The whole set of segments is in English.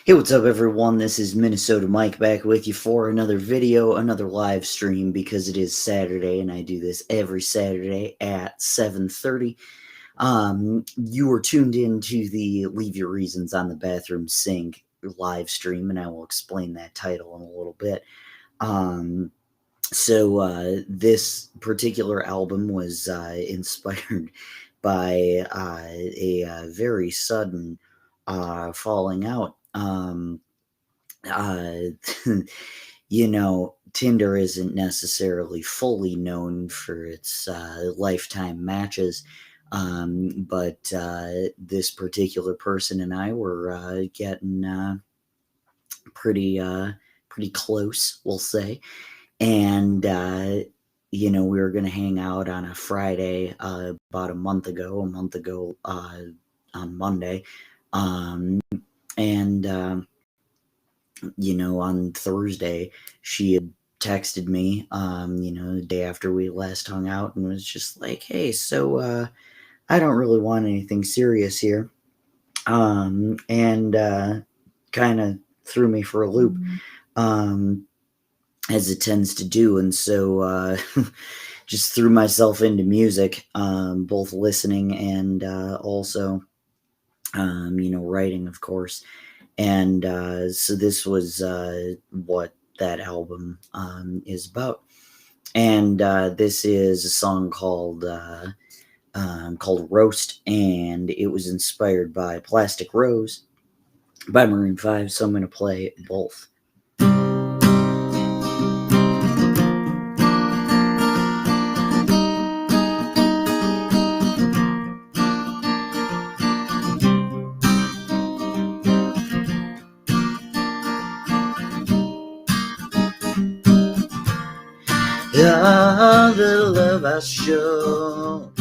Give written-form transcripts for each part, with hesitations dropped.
Hey, what's up, everyone? This is Minnesota Mike back with you for another video, another live stream because it is Saturday and I do this every Saturday at 7:30. You are tuned in to the Leave Your Reasons on the Bathroom Sink live stream, and I will explain that title in a little bit. This particular album was inspired by a very sudden falling out. Uh, Tinder isn't necessarily fully known for its lifetime matches, but this particular person and I were getting pretty close, we'll say, and we were going to hang out on a Friday about a month ago on Monday, and on Thursday, she had texted me, the day after we last hung out and was just like, hey, so I don't really want anything serious here. And kind of threw me for a loop, as it tends to do. And so just threw myself into music, both listening and also, writing, of course. And so this was what that album is about. And this is a song called Roast, and it was inspired by Plastic Rose by Maroon 5, so I'm going to play both. All the love I show,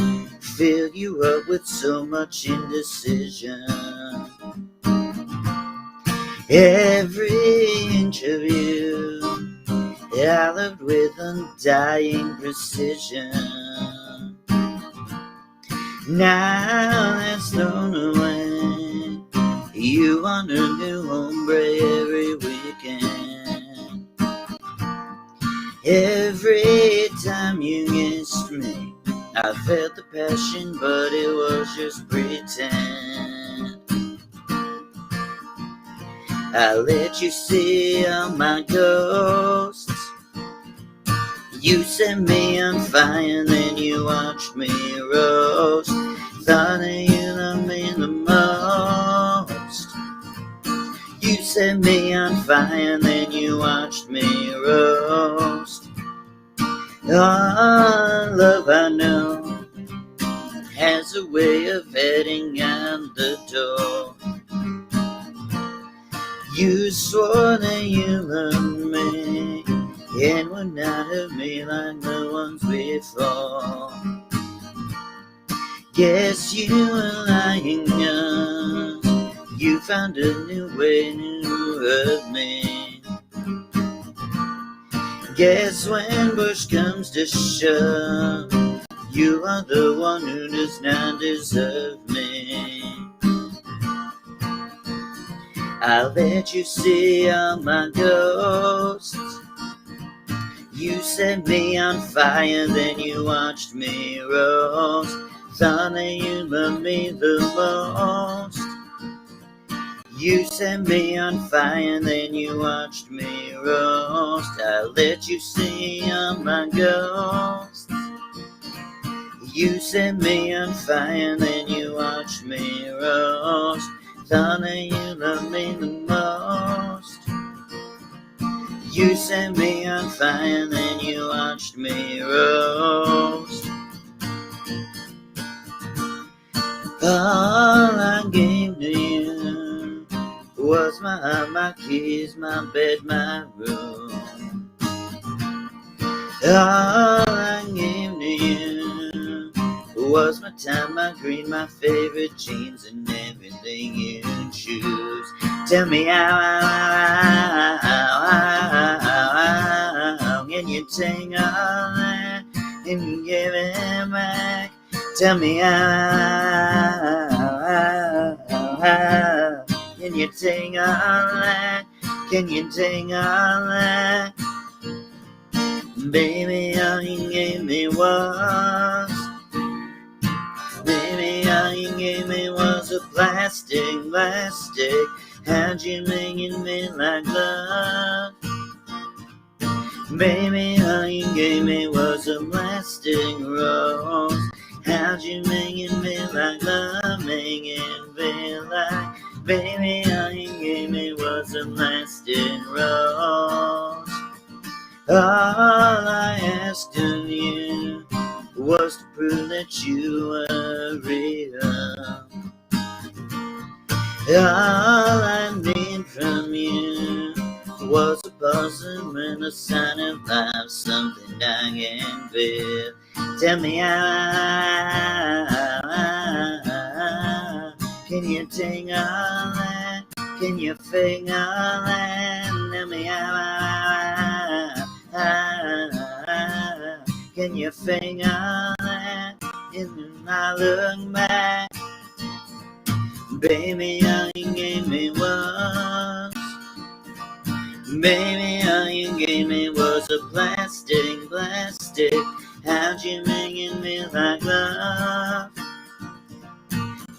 fill you up with so much indecision. Every inch of you I loved with undying precision. Now that's thrown away, you want a new hombre every weekend. Every time you kissed me, I felt the passion, but it was just pretend. I let you see all my ghosts. You set me on fire, then you watched me roast. Thought that you loved me the most. You set me on fire, then you watched me roast. All love I know has a way of heading out the door. You swore that you loved me and would not hurt me like the ones before. Guess you were lying, young. You found a new way to hurt me. Guess when push comes to shove, you are the one who does not deserve me. I let you see all my ghosts. You set me on fire, then you watched me roast. Thought that you loved me the most. You set me on fire, then you watched me roast. I let you see all my ghosts. You set me on fire, then you watched me roast. Thought that you loved me the most. You set me on fire, then you watched me roast. All I gave to you was my keys, my bed, my room. All I gave to you was my time, my green, my favorite jeans, and everything you choose. Tell me how can you take all that and give it back? Tell me how can you take all that? Can you take all that? Baby, all you gave me was, baby, all you gave me was a plastic. How'd you make me like love? Baby, all you gave me was a plastic rose. How'd you make me like love? Making me like, baby, all you gave me was a plastic rose. All I asked of you was to prove that you were real. All I need from you was a puzzle and a sign of life, something I can feel. Tell me how can you take all that? Can you fake all that? Tell me how can you fake all that? And I look back, baby, all you gave me was, baby, all you gave me was a plastic. How'd you make me like love?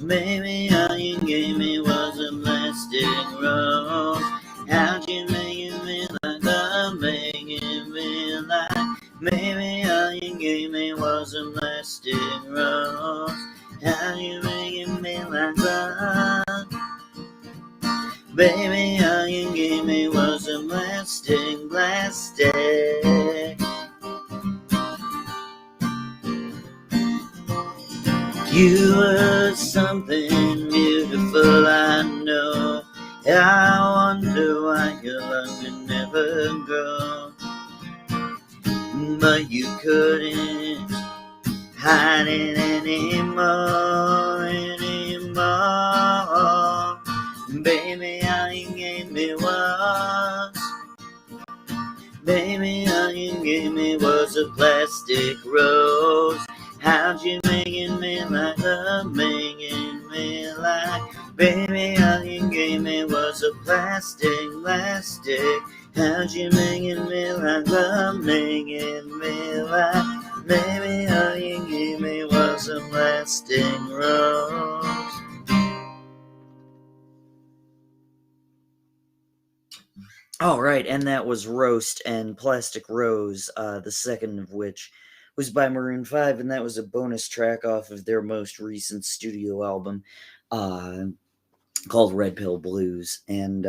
Baby, all you gave me was a plastic rose. How'd you make me like love? Making me like, baby, all you gave me was a plastic rose. How you making me like love? Baby, all you gave me was a plastic. You were something beautiful, I know. I wonder why your love could never grow. But you couldn't hide it anymore. Baby, all you gave me was, baby, all you gave me was a plastic rose. How'd you make me like love? Making me like, baby, all you gave me was a plastic. How'd you make me like love? Making me like, baby, all you gave me was a plastic rose. All right, and that was Roast and Plastic Rose, the second of which was by Maroon 5, and that was a bonus track off of their most recent studio album called Red Pill Blues. And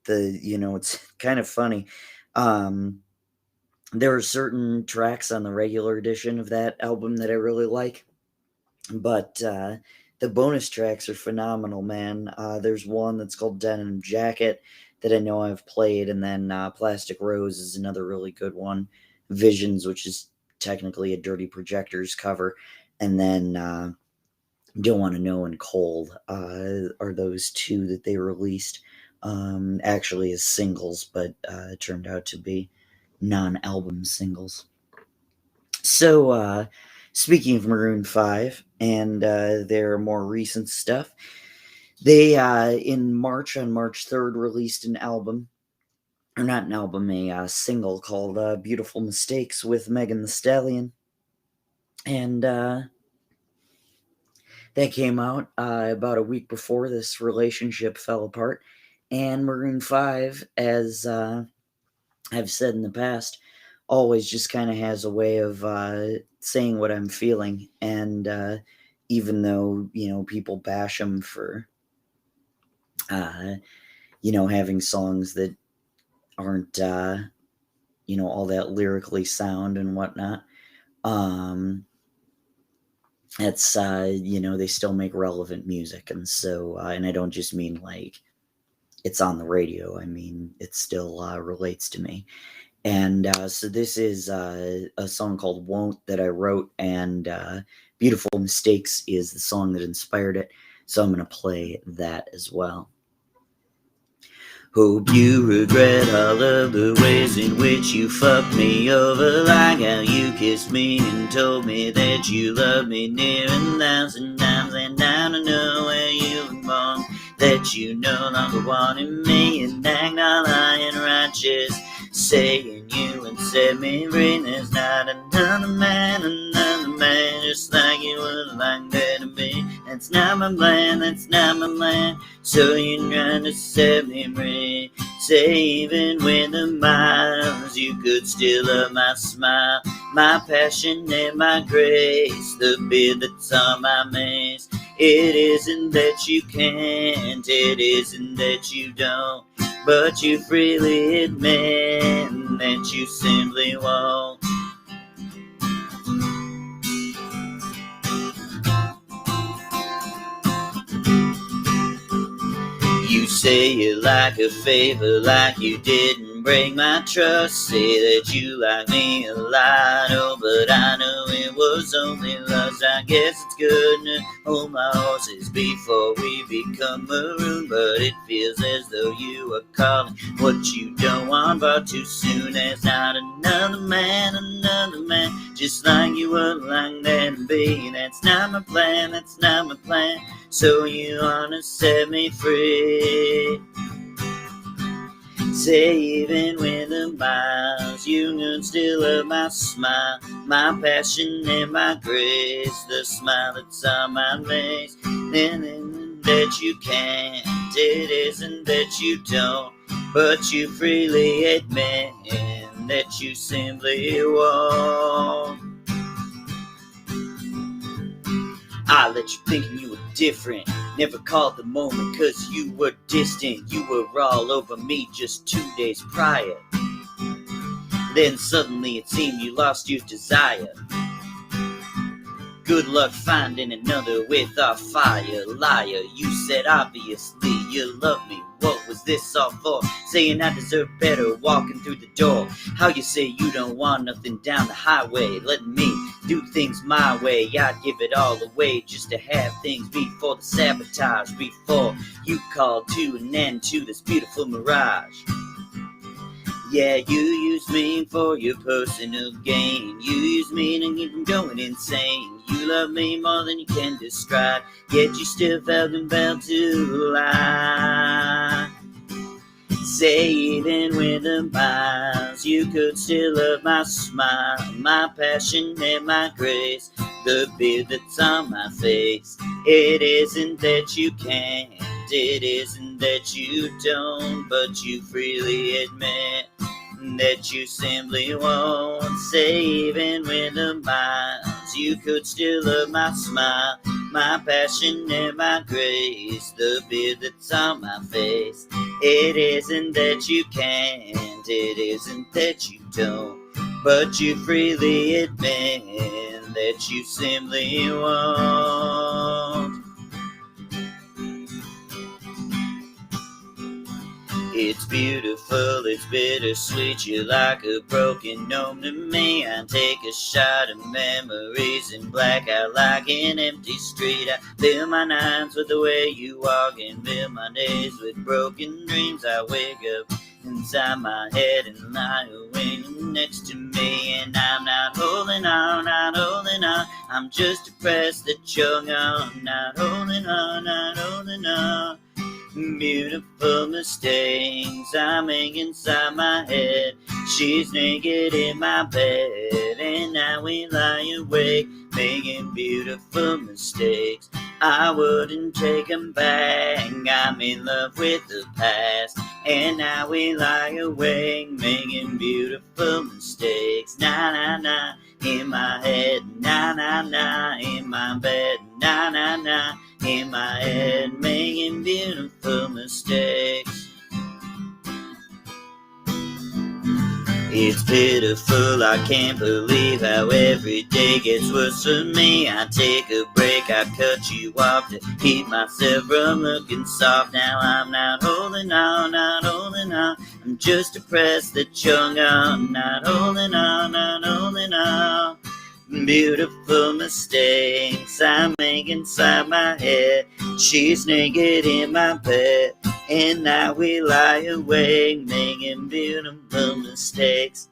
it's kind of funny. There are certain tracks on the regular edition of that album that I really like, but the bonus tracks are phenomenal, man. There's one that's called Denim Jacket that I know I've played, and then Plastic Rose is another really good one. Visions, which is technically a Dirty Projectors cover, and then Don't Want to Know and Cold are those two that they released actually as singles, but it turned out to be non-album singles. So speaking of Maroon 5 and their more recent stuff, they in March, on March 3rd, released an album, or not an album, a single called Beautiful Mistakes with Megan Thee Stallion. And that came out about a week before this relationship fell apart. And Maroon 5, as I've said in the past, always just kind of has a way of saying what I'm feeling. And even though, people bash them for, having songs that aren't, all that lyrically sound and whatnot, it's, they still make relevant music. And so, and I don't just mean like it's on the radio. I mean, it still relates to me. And so this is a song called Won't that I wrote, and Beautiful Mistakes is the song that inspired it. So I'm going to play that as well. Hope you regret all of the ways in which you fucked me over, like how you kissed me and told me that you loved me near 1,000 times, and I don't know where you were born. that you no longer wanted me, and act not lying righteous, saying you would set me free. There's not another man, just like you would like there to be. That's not my plan, that's not my plan. So you're trying to set me free. Say even with the miles, you could still love my smile, my passion and my grace, the beard that's on my mace. It isn't that you can't, it isn't that you don't, but you freely admit that you simply won't. You say you like a favor, like you didn't break my trust. Say that you like me a lot, oh, but I know it was only lust. I guess it's good to hold my horses before we become maroon, but it feels as though you are calling what you don't want, but too soon. There's not another man, just like you would like that to be. That's not my plan, that's not my plan. So you wanna set me free. Say even with the miles, you can still love my smile, my passion and my grace, the smile that's on my face. And that you can't, it isn't that you don't, but you freely admit that you simply won't. I let you thinking you were different, never called the moment cause you were distant. You were all over me just 2 days prior. Then suddenly it seemed you lost your desire. Good luck finding another with our fire. Liar, you said obviously you love me. What was this all for? Saying I deserve better walking through the door. How you say you don't want nothing down the highway, letting me do things my way. I'd give it all away just to have things before the sabotage, before you called to an end to this beautiful mirage. Yeah, you use me for your personal gain. You use me to keep from going insane. You love me more than you can describe, yet you still felt compelled to lie. Say even with the miles, you could still love my smile, my passion and my grace, the beard that's on my face. It isn't that you can't, it isn't that you don't, but you freely admit that you simply won't. Say even with the miles, you could still love my smile, my passion and my grace, the beard that's on my face. It isn't that you can't, it isn't that you don't, but you freely admit that you simply won't. It's beautiful, it's bittersweet, you're like a broken home to me. I take a shot of memories and black out like an empty street. I fill my nights with the way you walk and fill my days with broken dreams. I wake up inside my head and lie awake next to me, and I'm not holding on, not holding on. I'm just depressed that you're gone. Not holding on, not holding on. Beautiful mistakes I make inside my head. She's naked in my bed, and now we lie awake making beautiful mistakes. I wouldn't take them back. I'm in love with the past, and now we lie awake making beautiful mistakes. Na na na in my head, na na na in my bed, na na na in my head, making beautiful mistakes. It's pitiful, I can't believe how every day gets worse for me. I take a break, I cut you off to keep myself from looking soft. Now I'm not holding on, not holding on. I'm just depressed that you're gone. Not holding on, not holding on. Beautiful mistakes I make inside my head. She's naked in my bed, and now we lie awake making beautiful mistakes.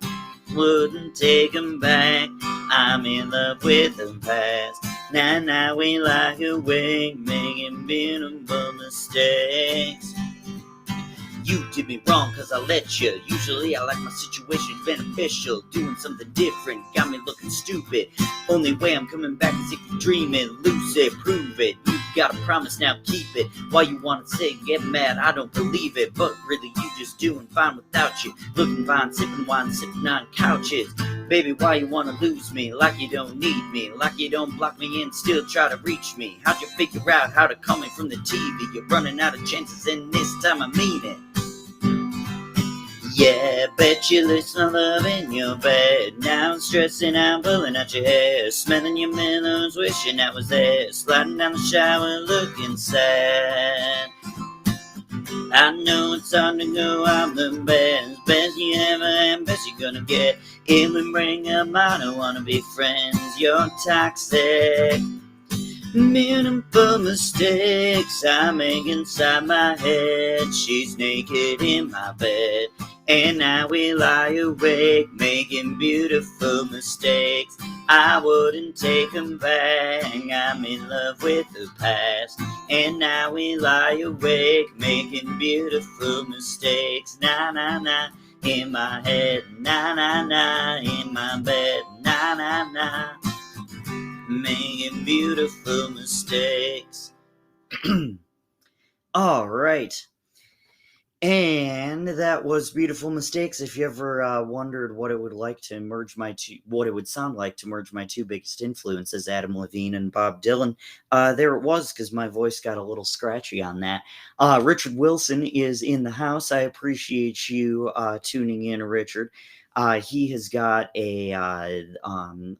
Wouldn't take them back. I'm in love with the past, Now we lie awake, making beautiful mistakes. You did me wrong cause I let you. Usually I like my situation beneficial. Doing something different got me looking stupid. Only way I'm coming back is if you dream it. Lose it, prove it. You got a promise, now keep it. Why you wanna say get mad, I don't believe it. But really you just doing fine without you. Looking fine, sipping wine, sitting on couches. Baby, why you wanna lose me? Like you don't need me. Like you don't block me and still try to reach me. How'd you figure out how to call me from the TV? You're running out of chances and this time I mean it. Yeah, bet you lose my love in your bed. Now I'm stressing out, pulling out your hair, smelling your pillows, wishing I was there, sliding down the shower, looking sad. I know it's hard to go, I'm the best you ever had, best you're gonna get. Even bring up, I don't wanna be friends, you're toxic. Beautiful mistakes I make inside my head. She's naked in my bed, and now we lie awake, making beautiful mistakes. I wouldn't take them back. I'm in love with the past, and now we lie awake, making beautiful mistakes. Na na na in my head, na na na in my bed, na na na. Making beautiful mistakes. All right. And that was Beautiful Mistakes. If you ever wondered what it would sound like to merge my two biggest influences, Adam Levine and Bob Dylan, there it was, because my voice got a little scratchy on that. Richard Wilson is in the house. I appreciate you tuning in, Richard. He has got a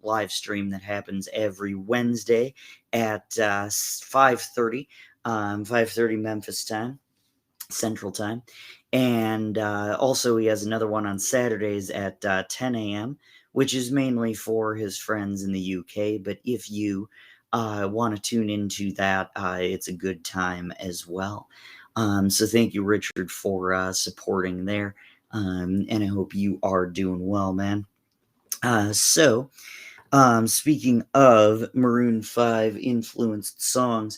live stream that happens every Wednesday at 5:30, 5:30 Memphis time, Central Time. And also he has another one on Saturdays at 10 a.m., which is mainly for his friends in the UK. But if you want to tune into that, it's a good time as well. So thank you, Richard, for supporting there. And I hope you are doing well, man. So, speaking of Maroon 5 influenced songs,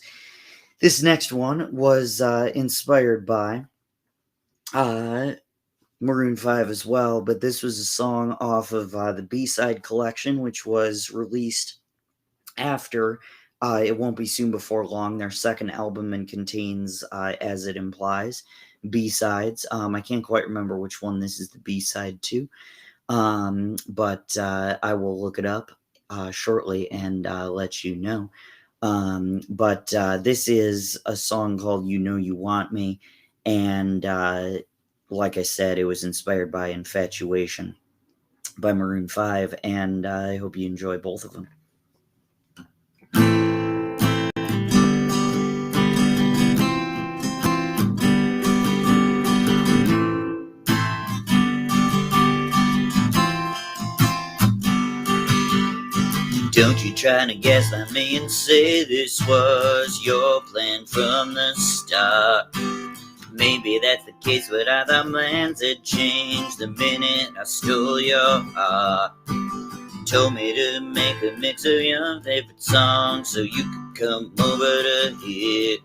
this next one was inspired by Maroon 5 as well, but this was a song off of the B-side collection, which was released after It Won't Be Soon Before Long, their second album, and contains, as it implies, B-sides. I can't quite remember which one this is the B-side to, but I will look it up shortly and let you know. But this is a song called You Know You Want Me, and like I said, it was inspired by Infatuation by Maroon 5, and I hope you enjoy both of them. Don't you try to gaslight me and say this was your plan from the start. Maybe that's the case, but I thought plans had changed the minute I stole your heart. Told me to make a mix of your favorite songs so you could come over to hear.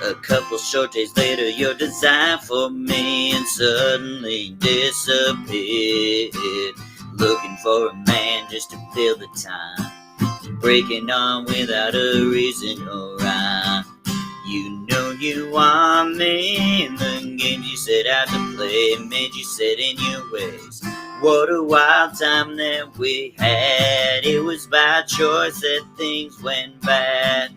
A couple short days later, your desire for me and suddenly disappeared. Looking for a man just to fill the time, breaking on without a reason or rhyme. You know you want me, and the games you set out to play made you set in your ways. What a wild time that we had. It was by choice that things went bad.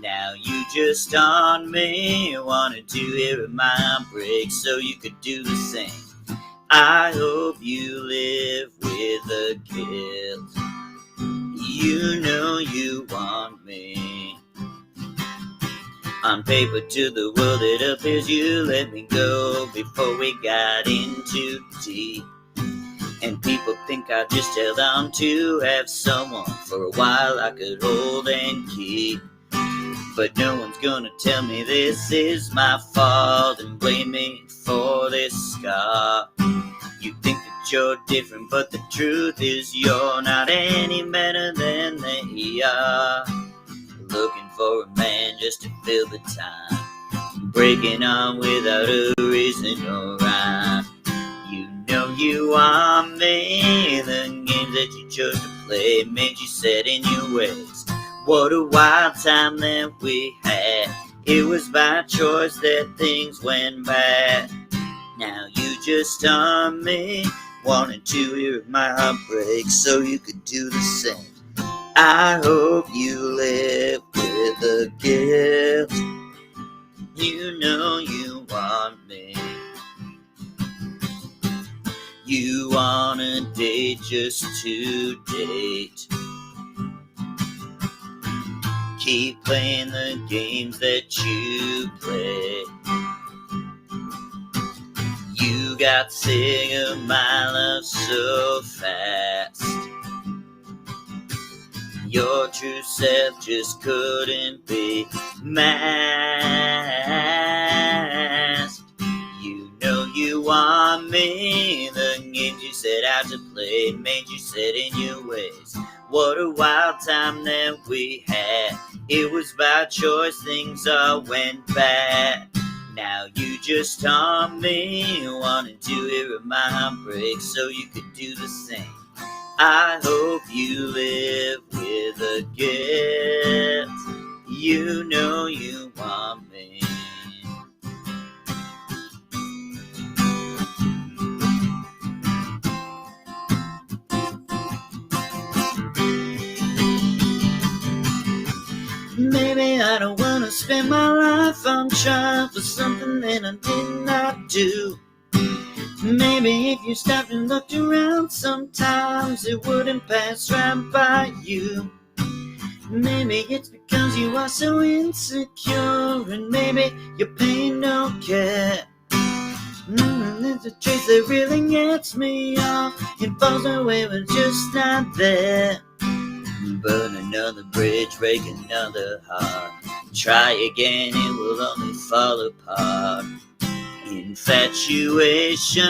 Now you just on me, wanted to hear my break so you could do the same. I hope you live with the guilt. You know you want me. On paper to the world it appears you let me go before we got in too deep. And people think I just held on to have someone for a while I could hold and keep. But no one's gonna tell me this is my fault and blame me for this scar. You think that you're different, but the truth is you're not any better than they are. looking for a man just to fill the time, breaking on without a reason or rhyme. You know you want me. The games that you chose to play made you set in your ways. What a wild time that we had. It was by choice that things went bad. Now you just on me, wanted to hear my heartbreak so you could do the same. I hope you live with a gift. You know you want me. You want a date just to date. Keep playing the games that you play. You got sick of my love so fast. Your true self just couldn't be masked. You know you want me. The games you set out to play made you set in your ways. What a wild time that we had. It was by choice, things all went bad. Now you just haunt me, wanting to hear my heartbreak so you could do the same. I hope you live with a gift. You know you want me. Maybe I don't want to spend my life on trying for something that I did not do. Maybe if you stopped and looked around sometimes it wouldn't pass right by you. Maybe it's because you are so insecure, and maybe your pain don't care. There's a trace that really gets me off. It falls away but just not there. Burn another bridge, break another heart. Try again, it will only fall apart. Infatuation,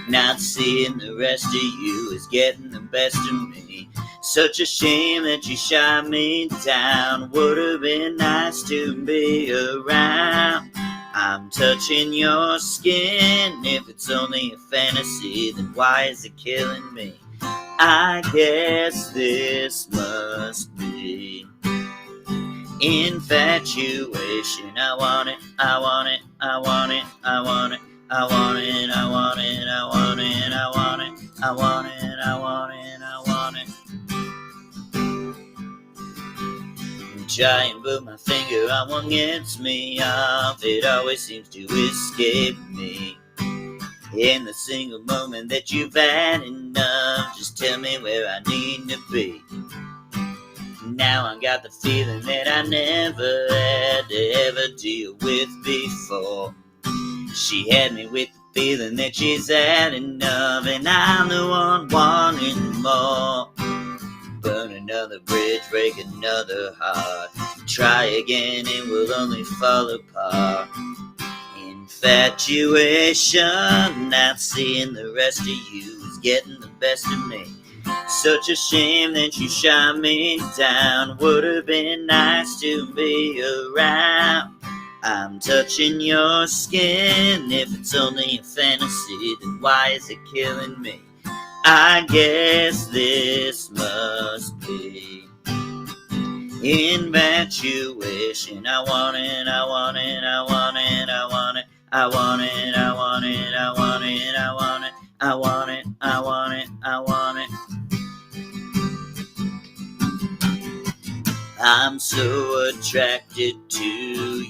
not seeing the rest of you is getting the best of me. Such a shame that you shot me down. Would have been nice to be around. I'm touching your skin. If it's only a fantasy, then why is it killing me? I guess this must be infatuation. I want it, I want it, I want it, I want it, I want it, I want it, I want it, I want it, I want it, I want it, I want it. I'm trying, but my finger on one gets me off. It always seems to escape me. In the single moment that you've had enough, just tell me where I need to be. Now I got the feeling that I never had to ever deal with before. She had me with the feeling that she's had enough, and I'm the one wanting more. Burn another bridge, break another heart. Try again, it will only fall apart. Infatuation, not seeing the rest of you is getting the best of me. Such a shame that you shot me down. Would have been nice to be around. I'm touching your skin. If it's only a fantasy, then why is it killing me? I guess this must be infatuation. I want it, I want it, I want it, I want it, I want it, I want it, I want it, I want it, I want it, I want it, I want it. I'm so attracted to you.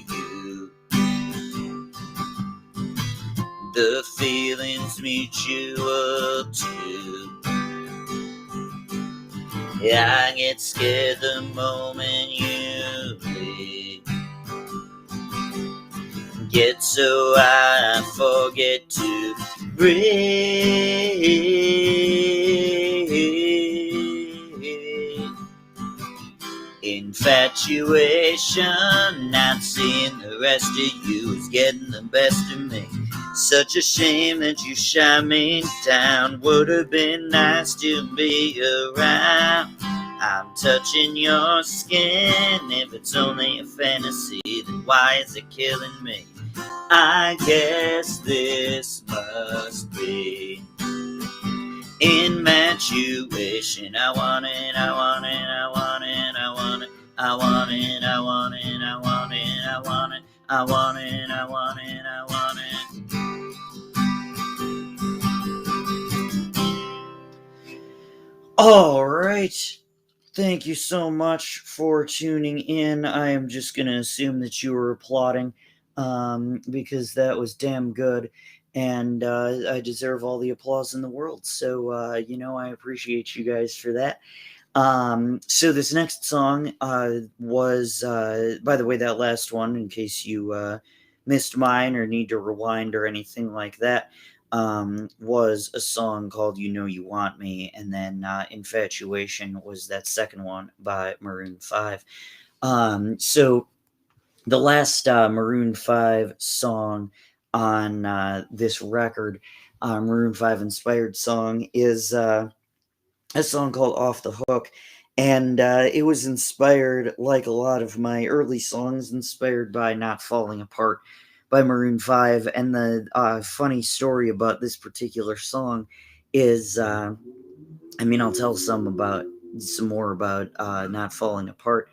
The feeling's mutual too. I get scared the moment you leave. Get so high I forget to breathe. Infatuation, not seeing the rest of you is getting the best of me. Such a shame that you shot me down. Would have been nice to be around. I'm touching your skin. If it's only a fantasy, then why is it killing me? I guess this must be infatuation. I want it, I want it, I want it, I want it, I want it, I want it, I want it, I want it, I want it, I want it, I want it. All right. Thank you so much for tuning in. I am just going to assume that you were applauding because that was damn good. And I deserve all the applause in the world. So, I appreciate you guys for that. So this next song was, by the way, that last one, in case you missed mine or need to rewind or anything like that, was a song called You Know You Want Me, and then Infatuation was that second one by Maroon 5. So the last Maroon 5 song on this record, Maroon 5 inspired song, is a song called Off the Hook. And it was inspired, like a lot of my early songs, inspired by Not Falling Apart by Maroon 5. And the funny story about this particular song is, I'll tell some more about Not Falling Apart,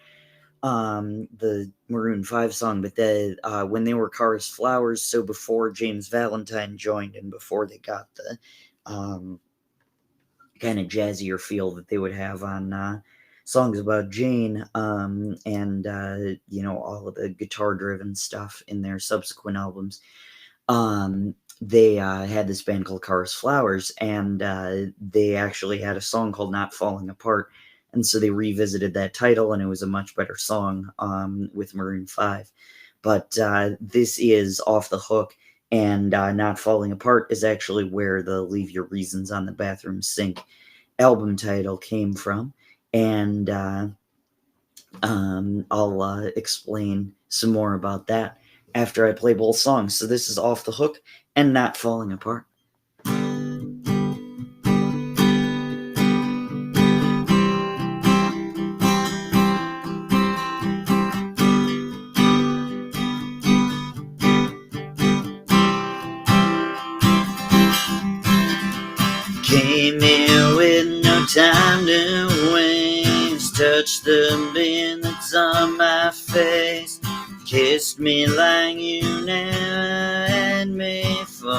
the Maroon 5 song, but when they were Cars Flowers, so before James Valentine joined and before they got the kind of jazzier feel that they would have on songs about Jane, and all of the guitar-driven stuff in their subsequent albums. They had this band called Cars Flowers, and they actually had a song called Not Falling Apart, and so they revisited that title, and it was a much better song with Maroon 5. But this is Off the Hook, and Not Falling Apart is actually where the Leave Your Reasons on the Bathroom Sink album title came from. And I'll explain some more about that after I play both songs. So this is Off the Hook and Not Falling Apart. Came here with no time to waste. Touched the beard that's on my face. Kissed me like you never had me before.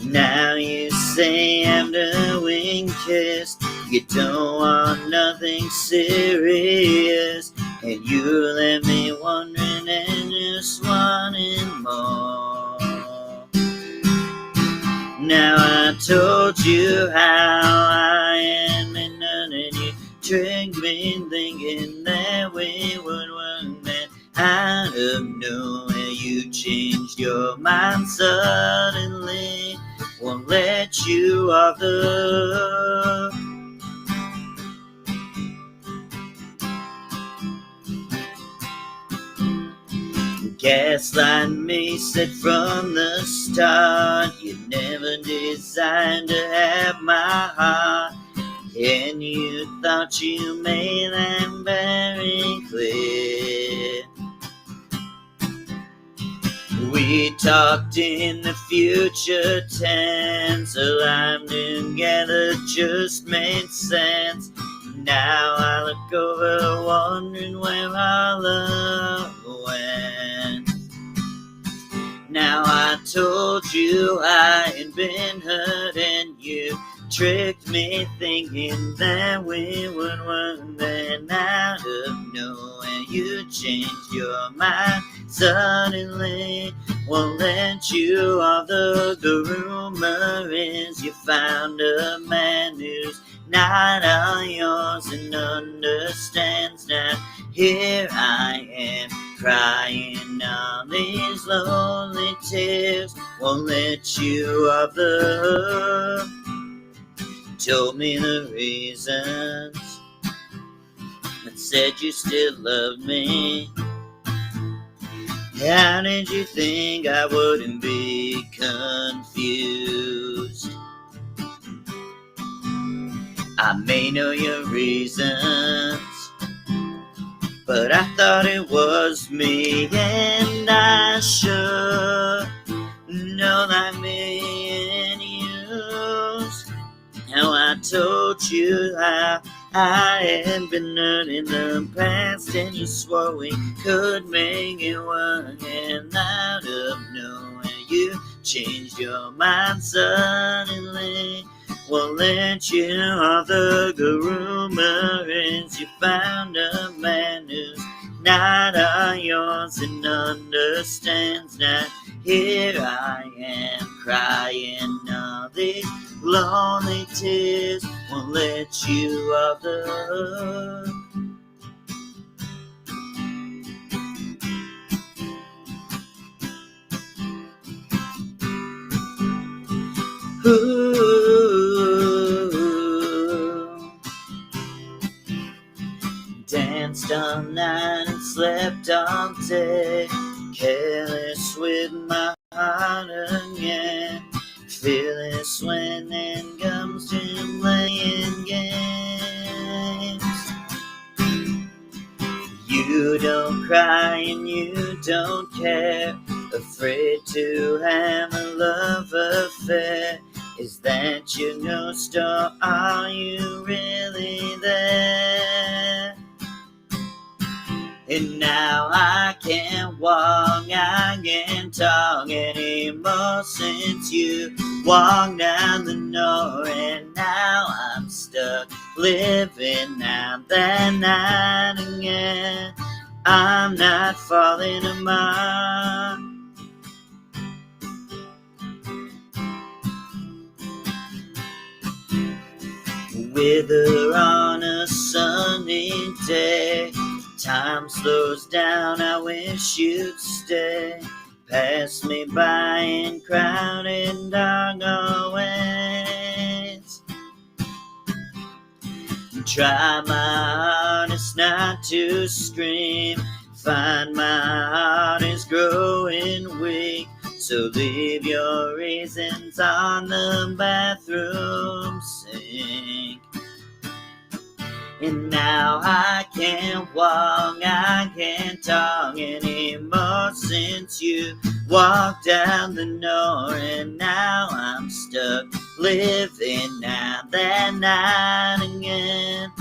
Now you say after we kissed, you don't want nothing serious, and you left me wondering and just wanting more. Now I told you how I am, and none of you tricked me thinking that we would work, that out of nowhere you changed your mind suddenly. Won't let you off the hook. Gaslight me, said from the start you never designed to have my heart, and you thought you made that very clear. We talked in the future tense, alive together just made sense. Now I look over wondering where our love went. Now I told you I had been hurt, and you tricked me thinking that we would work, then out of nowhere you changed your mind suddenly. Won't let you off the rumor is you found a man who's not all yours and understands now. Here I am crying all these lonely tears. Won't let you off the hook. Told me the reasons and said you still loved me. How did you think I wouldn't be confused? I may know your reasons, but I thought it was me, and I should know like me and use. How I told you how I had been hurt in the past, and you swore we could make it work, and out of nowhere you changed your mind suddenly. Won't let you off the good rumor is you found a man who's not all yours and understands that. Here I am crying all these lonely tears, won't let you off the hook. Ooh. Danced all night and slept all day, careless with my heart again. Fearless when it comes to playing games. You don't cry and you don't care, afraid to have a love affair. Is that your ghost or are you really there? And now I can't walk, I can't talk anymore since you walked down the door. And now I'm stuck living out that night again. I'm not falling apart. With her on a sunny day, time slows down, I wish you'd stay. Pass me by in crowded dark hallways. Try my hardest not to scream, find my heart is growing weak. So leave your reasons on the bathroom sink. And now I can't walk, I can't talk anymore since you walked down the door. And now I'm stuck living out that night again.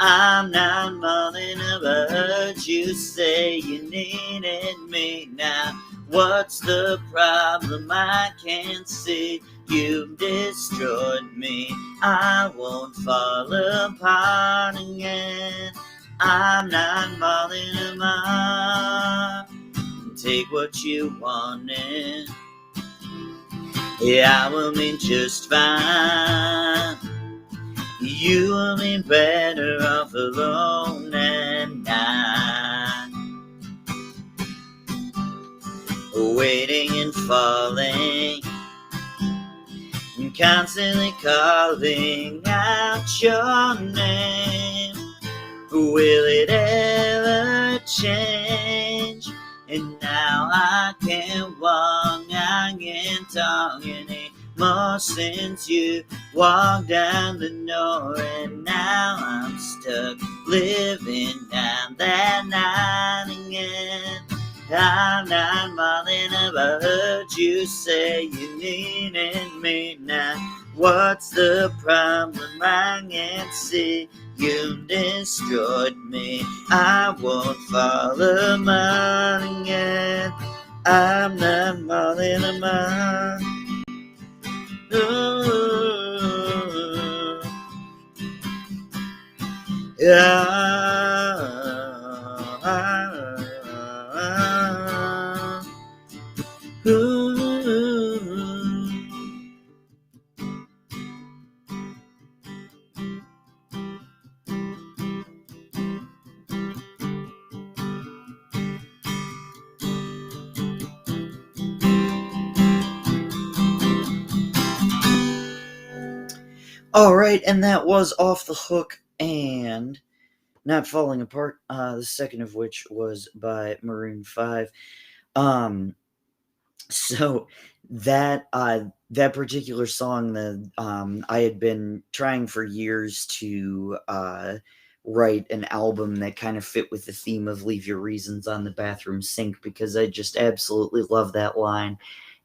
I'm not mulling about, heard you say you needed me now. What's the problem? I can't see. You've destroyed me. I won't fall apart again. I'm not mulling about. Take what you wanted. Yeah, I will be just fine. You will be better off alone at night. Waiting and falling, and constantly calling out your name. Will it ever change? And now I can't walk, I can't talk anymore since you walked down the door. And now I'm stuck living down that night again. I'm not mulling about, heard you say you needed me now. What's the problem? I can't see. You destroyed me. I won't fall apart again. I'm not mulling about. Ooh. Yeah. All right, and that was Off the Hook and Not Falling Apart, the second of which was by Maroon 5. So that particular song that I had been trying for years to write an album that kind of fit with the theme of "Leave Your Reasons on the Bathroom Sink" because I just absolutely love that line.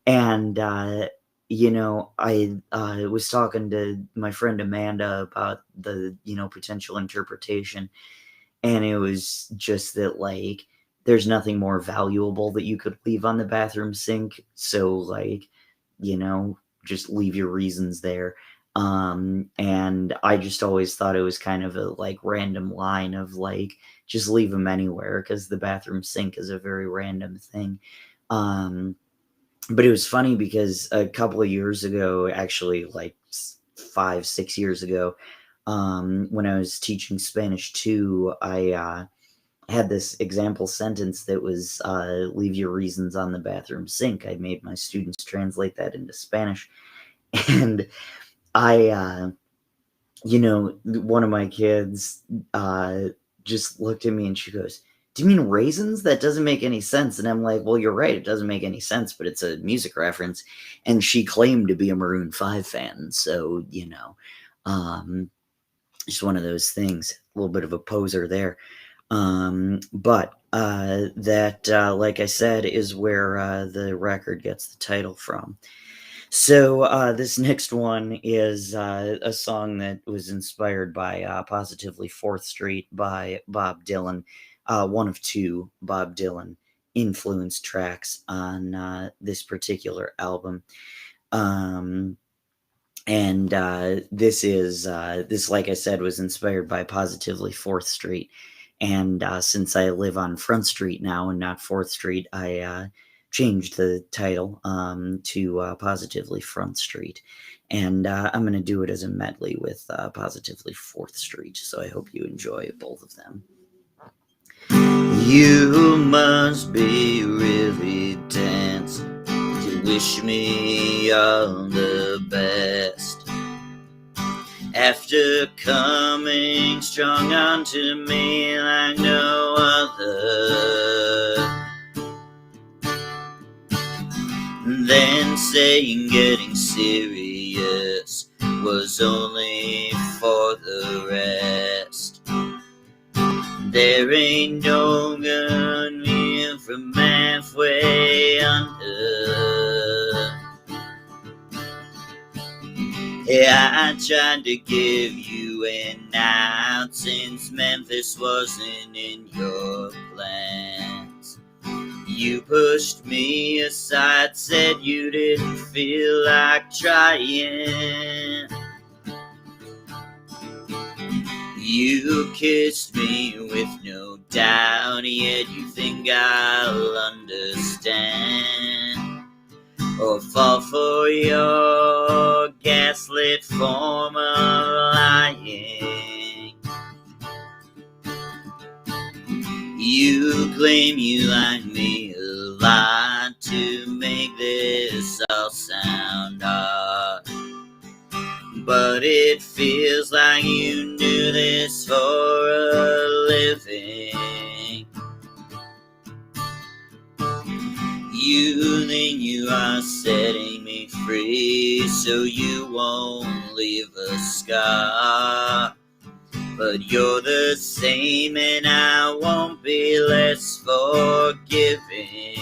And I was talking to my friend Amanda about the potential interpretation, and it was just that, like, there's nothing more valuable that you could leave on the bathroom sink, so, like, you know, just leave your reasons there. And I just always thought it was kind of a, like, random line of, like, just leave them anywhere because the bathroom sink is a very random thing. Um, but it was funny because a couple of years ago, actually, like, 5, 6 years ago, when I was teaching Spanish 2, I had this example sentence that was "Leave your reasons on the bathroom sink." I made my students translate that into Spanish, and I, one of my kids just looked at me and she goes, "Do you mean raisins? That doesn't make any sense." And I'm like, "Well, you're right. It doesn't make any sense, but it's a music reference." And she claimed to be a Maroon 5 fan, so um, just one of those things. A little bit of a poser there. But that, like I said, is where the record gets the title from. So this next one is a song that was inspired by Positively Fourth Street by Bob Dylan, one of two Bob Dylan influenced tracks on this particular album. Um, and this, like I said, was inspired by Positively Fourth Street. And since I live on Front Street now and not Fourth Street, I changed the title to Positively Front Street. And I'm going to do it as a medley with Positively Fourth Street. So I hope you enjoy both of them. You must be really dense to wish me all the best. After coming strong onto me like no other, then saying getting serious was only for the rest. There ain't no good meal from halfway under. Yeah, I tried to give you an out since Memphis wasn't in your plans. You pushed me aside, said you didn't feel like trying. You kissed me with no doubt, yet you think I'll understand or fall for your gaslit form of lying. You claim you like me a lot to make this all sound hard, but it feels like you do this for a living. You think you are setting me free so you won't leave a scar, but you're the same and I won't be less forgiving.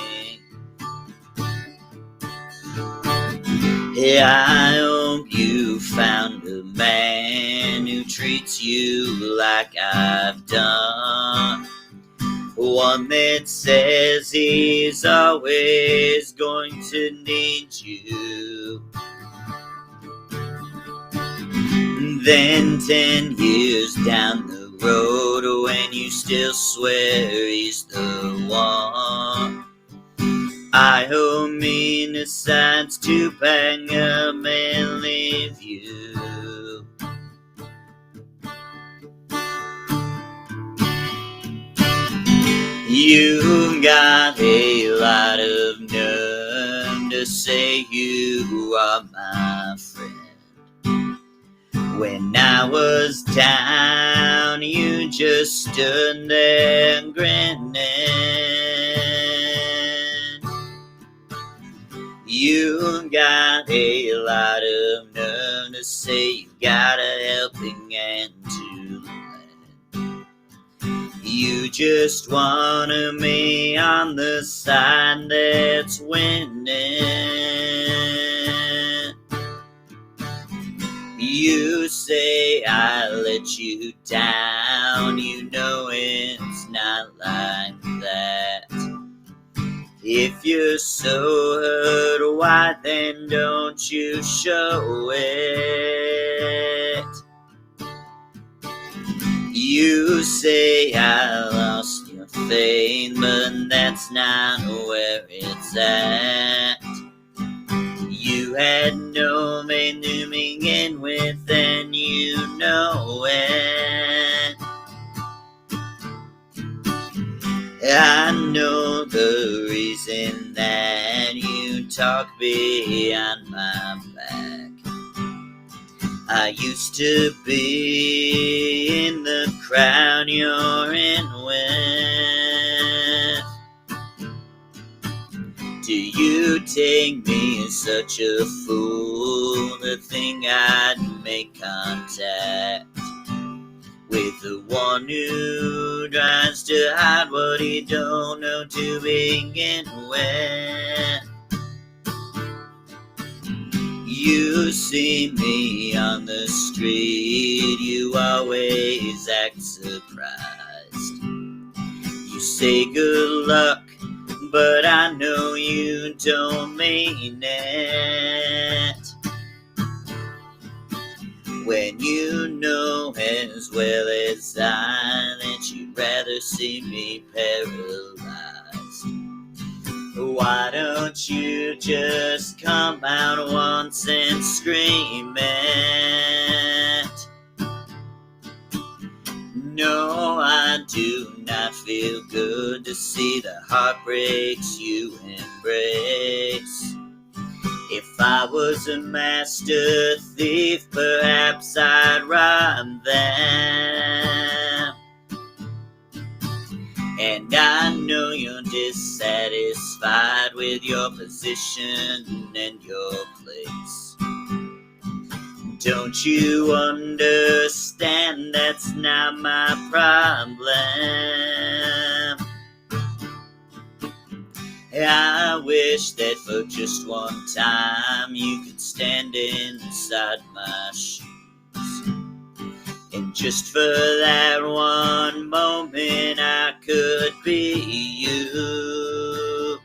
Yeah, I hope you found a man who treats you like I've done, one that says he's always going to need you. Then 10 years down the road, when you still swear he's the one, I hope he decides to bang up and leave you. You got a lot of nerve to say you are my friend. When I was down, you just stood there grinning. You got a lot of nerve to say you got a helping hand to lend. You just wanted me on the side that's winning. You say I let you down, you know it's not like that. If you're so hurt, why then don't you show it? You say I lost your faith, but that's not where it's at. You had no man to begin with, and you know it. I know the reason that you talk behind my back. I used to be in the crowd you're in with. Do you take me as such a fool to think I'd make contact with the one who tries to hide what he don't know to begin with? You see me on the street, you always act surprised. You say good luck, but I know you don't mean it. When you know as well as I that you'd rather see me paralyzed. Why don't you just come out once and scream it? No, I do not feel good to see the heartbreaks you embrace. If I was a master thief, perhaps I'd rob them. And I know you're dissatisfied with your position and your place. Don't you understand that's not my problem? I wish that for just one time you could stand inside my shoes. And just for that one moment I could be you.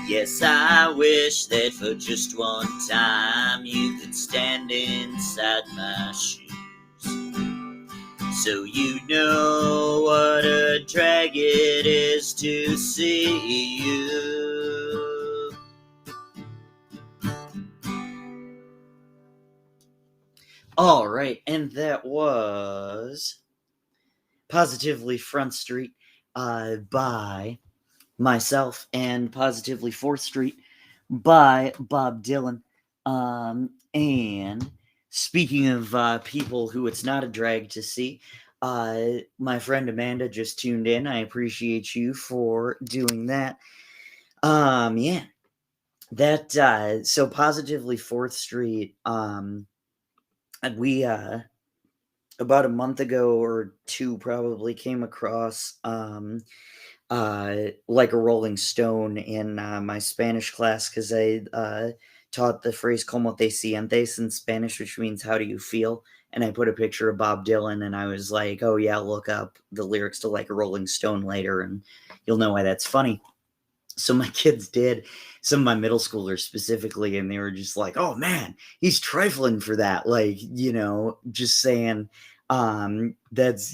Yes, I wish that for just one time you could stand inside my shoes. So you know what a drag it is to see you. All right, and that was Positively Front Street by myself, and Positively 4th Street by Bob Dylan. And speaking of people who it's not a drag to see, my friend Amanda just tuned in. I appreciate you for doing that. Yeah. That so Positively 4th Street, we about a month ago or two probably came across like a Rolling Stone in my Spanish class, because I taught the phrase "Como te sientes" in Spanish, which means "How do you feel?" And I put a picture of Bob Dylan, and I was like, "Oh yeah, look up the lyrics to Like a Rolling Stone later, and you'll know why that's funny." So my kids did, some of my middle schoolers specifically, and they were just like, "Oh man, he's trifling for that." Like, just saying, that's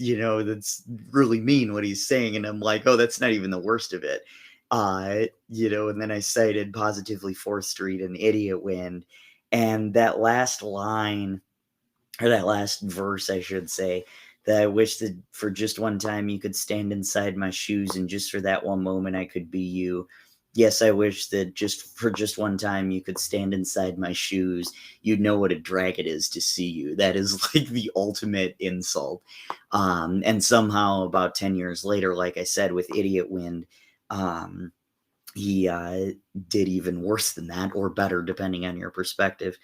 really mean what he's saying. And I'm like, "Oh, that's not even the worst of it." And then I cited Positively 4th Street and Idiot Wind. And that last line, or that last verse, I should say, that I wish that for just one time you could stand inside my shoes, and just for that one moment I could be you. Yes, I wish that just for just one time you could stand inside my shoes. You'd know what a drag it is to see you. That is like the ultimate insult. And somehow about 10 years later, like I said, with Idiot Wind, he did even worse than that, or better, depending on your perspective,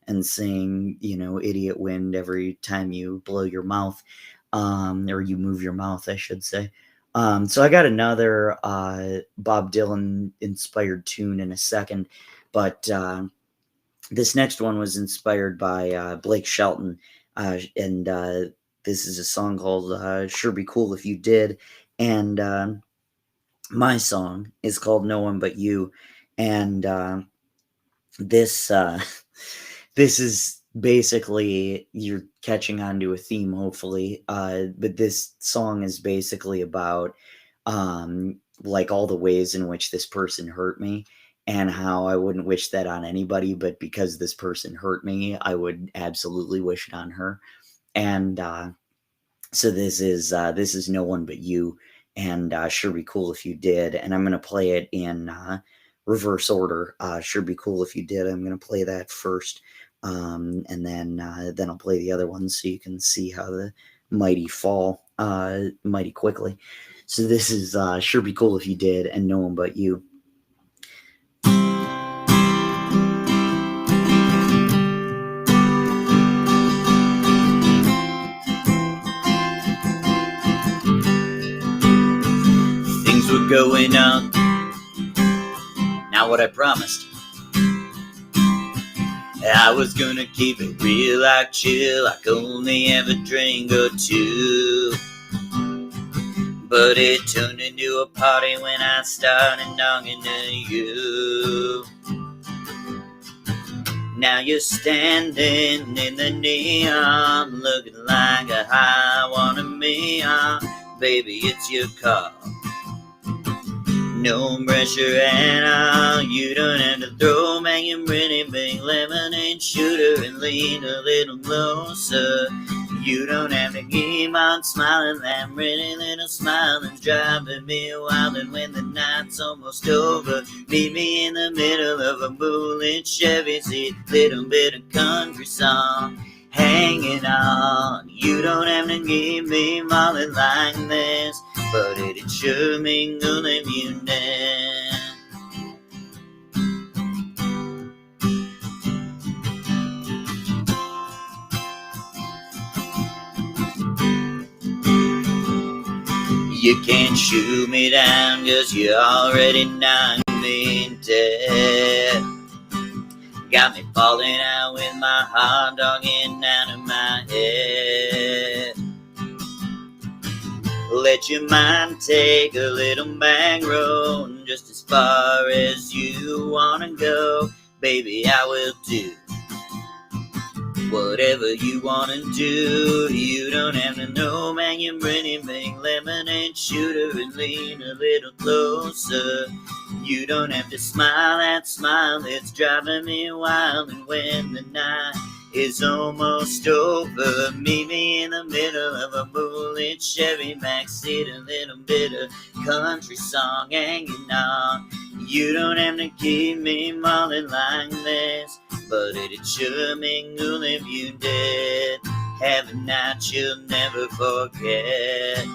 and saying, idiot wind every time you blow your mouth, or you move your mouth, I should say. So I got another Bob Dylan inspired tune in a second, but this next one was inspired by Blake Shelton, and this is a song called Sure Be Cool If You Did. And my song is called No One But You. And this this is basically, you're catching on to a theme, hopefully, but this song is basically about like all the ways in which this person hurt me, and how I wouldn't wish that on anybody, but because this person hurt me, I would absolutely wish it on her. And so this is No One But You, and Sure Be Cool If You Did. And I'm gonna play it in reverse order. Sure Be Cool If You Did. I'm gonna play that first, and then I'll play the other one, so you can see how the mighty fall mighty quickly. So this is Sure Be Cool If You Did, and No One But You. Things were going on, not what I promised. I was gonna keep it real, like chill, like only have a drink or two. But it turned into a party when I started talking to you. Now you're standing in the neon, looking like a high one of me. Baby, it's your call. No pressure at all. You don't have to throw back your pretty big lemonade shooter and lean a little closer. You don't have to keep on smiling that pretty little smile that's driving me wild. And when the night's almost over, meet me in the middle of a moonlit Chevy seat, little bit of country song hanging on. You don't have to keep me falling like this, but it'd sure mean good if you did. You can't shoot me down, 'cause you already knocked me dead. Got me falling out with my hot dog in out of my head. Let your mind take a little back road, just as far as you wanna go. Baby, I will do whatever you wanna do. You don't have to know, man, you're pretty big lemonade shooter, and lean a little closer. You don't have to smile that smile that's driving me wild. And when the night is almost over, meet me in the middle of a moonlit Chevy backseat, a little bit of country song hanging on. You don't have to keep me falling like this, but it'd sure mean good if you did. Have a night you'll never forget.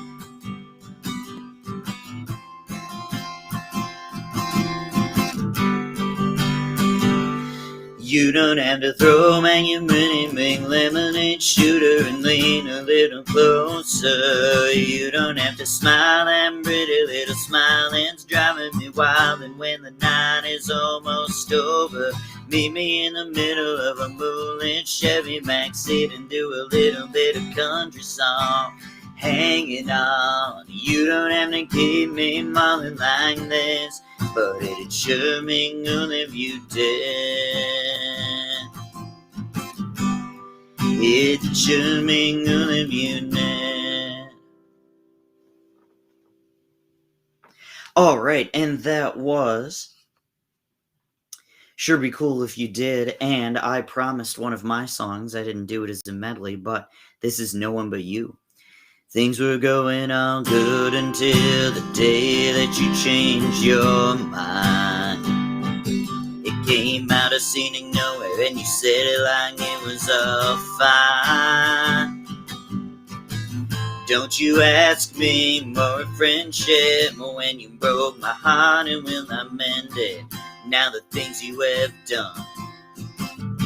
You don't have to throw back your pretty big lemonade shooter and lean a little closer. You don't have to smile that pretty little smile that's driving me wild. And when the night is almost over, meet me in the middle of a moonlit Chevy backseat and do a little bit of country song hanging on. You don't have to keep me falling like this, but it'd sure mean good if you did. It'd sure mean good if you did. All right, and that was Sure Be Cool If You Did, and I promised one of my songs. I didn't do it as a medley, but this is No One But You. Things were going all good until the day that you changed your mind. It came out of seeming nowhere, and you said it like it was all fine. Don't you ask me more friendship when you broke my heart and will not mend it. Now the things you have done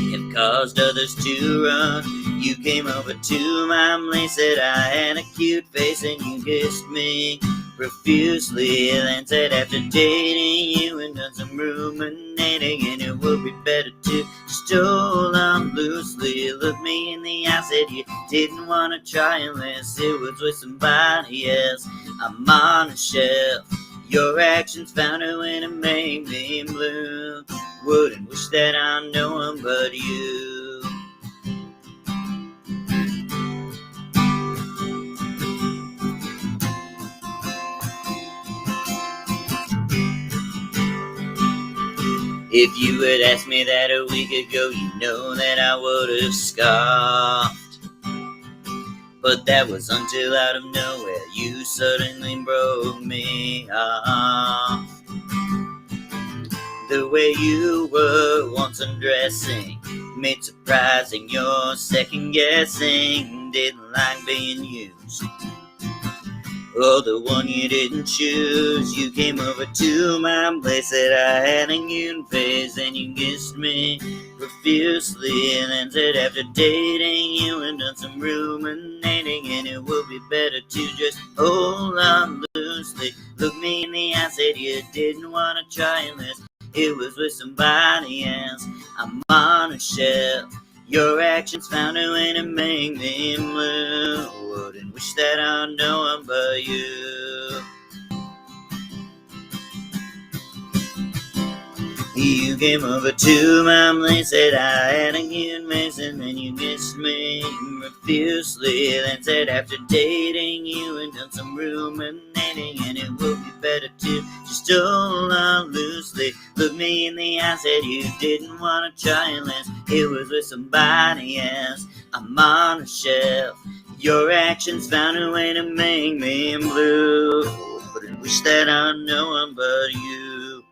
have caused others to run. You came over to my place, said I had a cute face, and you kissed me profusely. Then said after dating you and done some ruminating, and it would be better to just hold on loosely. Look me in the eye, said you didn't want to try unless it was with somebody else. I'm on a shelf. Your actions found a way to make me blue. Wouldn't wish that on no one but you. If you had asked me that a week ago, you know that I would have scoffed. But that was until out of nowhere you suddenly broke me off. The way you were once undressing made surprising your second guessing. Didn't like being used, oh, the one you didn't choose. You came over to my place, said I had a cute face, and you kissed me profusely. And then said after dating you and done some ruminating, and it would be better to just hold on loosely. Look me in the eye, said you didn't want to try unless it was with somebody else. I'm on a shelf. Your actions found a way to make me blue. Wouldn't wish that on no one but you. You came over to my place, said I had a cute face, and then you kissed me profusely. Then said after dating you and done some ruminating, and it would be better to just hold on loosely. Look me in the eye, said you didn't want to try unless it was with somebody else. I'm on a shelf. Your actions found a way to make me blue. Wouldn't wish that on no one but you.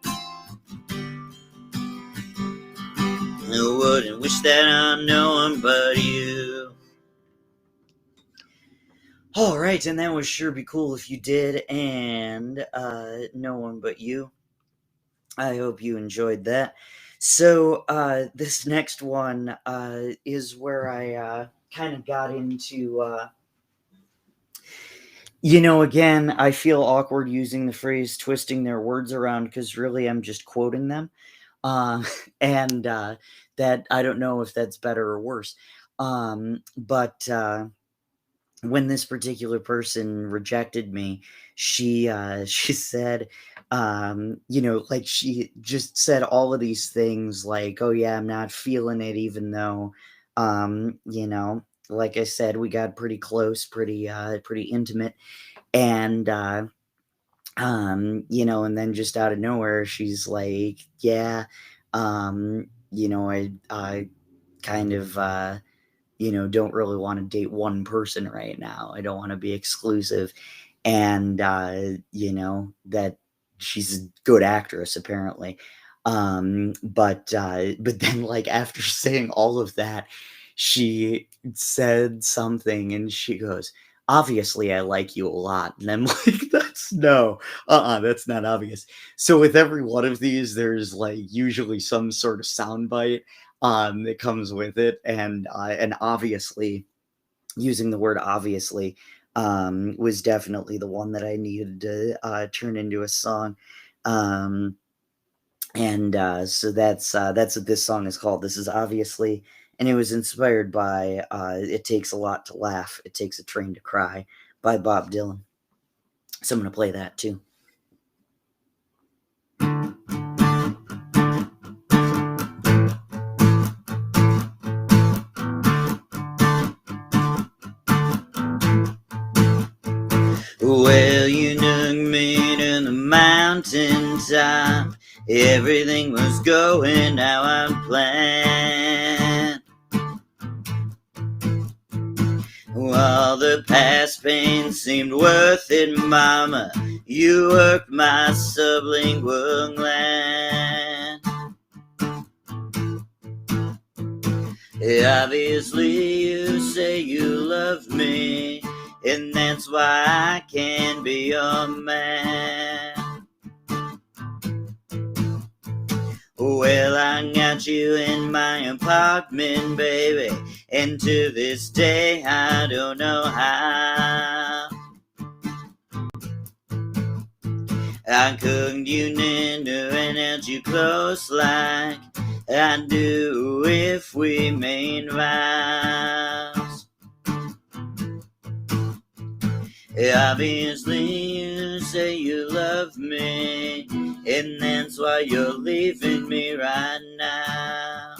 I wouldn't wish that on no one but you. Alright, and that would sure be cool if you did, and No One But You. I hope you enjoyed that. So, this next one is where I kind of got into, again, I feel awkward using the phrase twisting their words around because really I'm just quoting them. And that I don't know if that's better or worse. But when this particular person rejected me, she she said, like she just said all of these things like, oh yeah, I'm not feeling it, even though, like I said, we got pretty close, pretty intimate, and and then just out of nowhere, she's like, yeah, I kind of, don't really want to date one person right now. I don't want to be exclusive. And, that she's a good actress, apparently. But then, like, after saying all of that, she said something and she goes, obviously I like you a lot. And I'm like, that's not obvious. So with every one of these, there's like usually some sort of soundbite that comes with it. And obviously using the word obviously was definitely the one that I needed to turn into a song. So that's what this song is called. This is Obviously, and it was inspired by It Takes a Lot to Laugh, It Takes a Train to Cry by Bob Dylan. So I'm going to play that too. Well, you took me to the mountaintop. Everything was going how I planned. While the past pain seemed worth it, mama, you worked my sublingual gland. Obviously you say you love me, and that's why I can be your man. Well, I got you in my apartment, baby, and to this day I don't know how. I cooked you dinner and held you close like I'd do if we made vows. Obviously you say you love me, and that's why you're leaving me right now.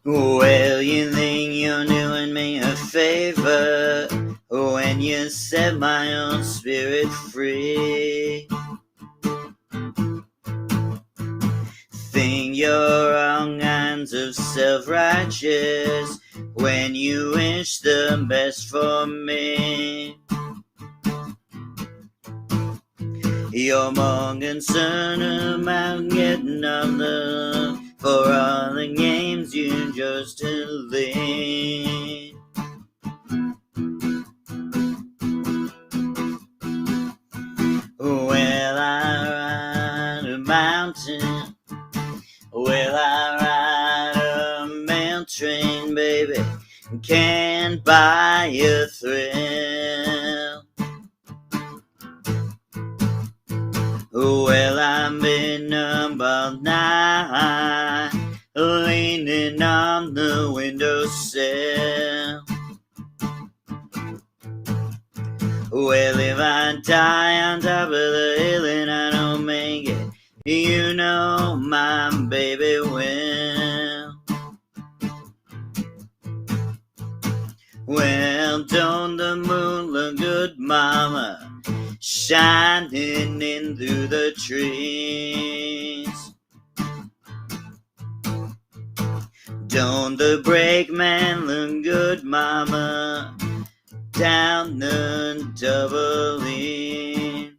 Well, you think you're doing me a favor when you set my own spirit free. Think you're all kinds of self-righteous when you wish the best for me. You're more concerned about getting up the for all the games you just delete. Well, I ride a mountain. Well, I ride a mail train, baby. Can't buy a thrill. Well, I've been up all night, leaning on the windowsill. Well, if I die on top of the hill and I don't make it, you know my baby will. Well, don't the moon look good, mama, shining in through the trees? Don't the brakeman look good, mama, down the double E?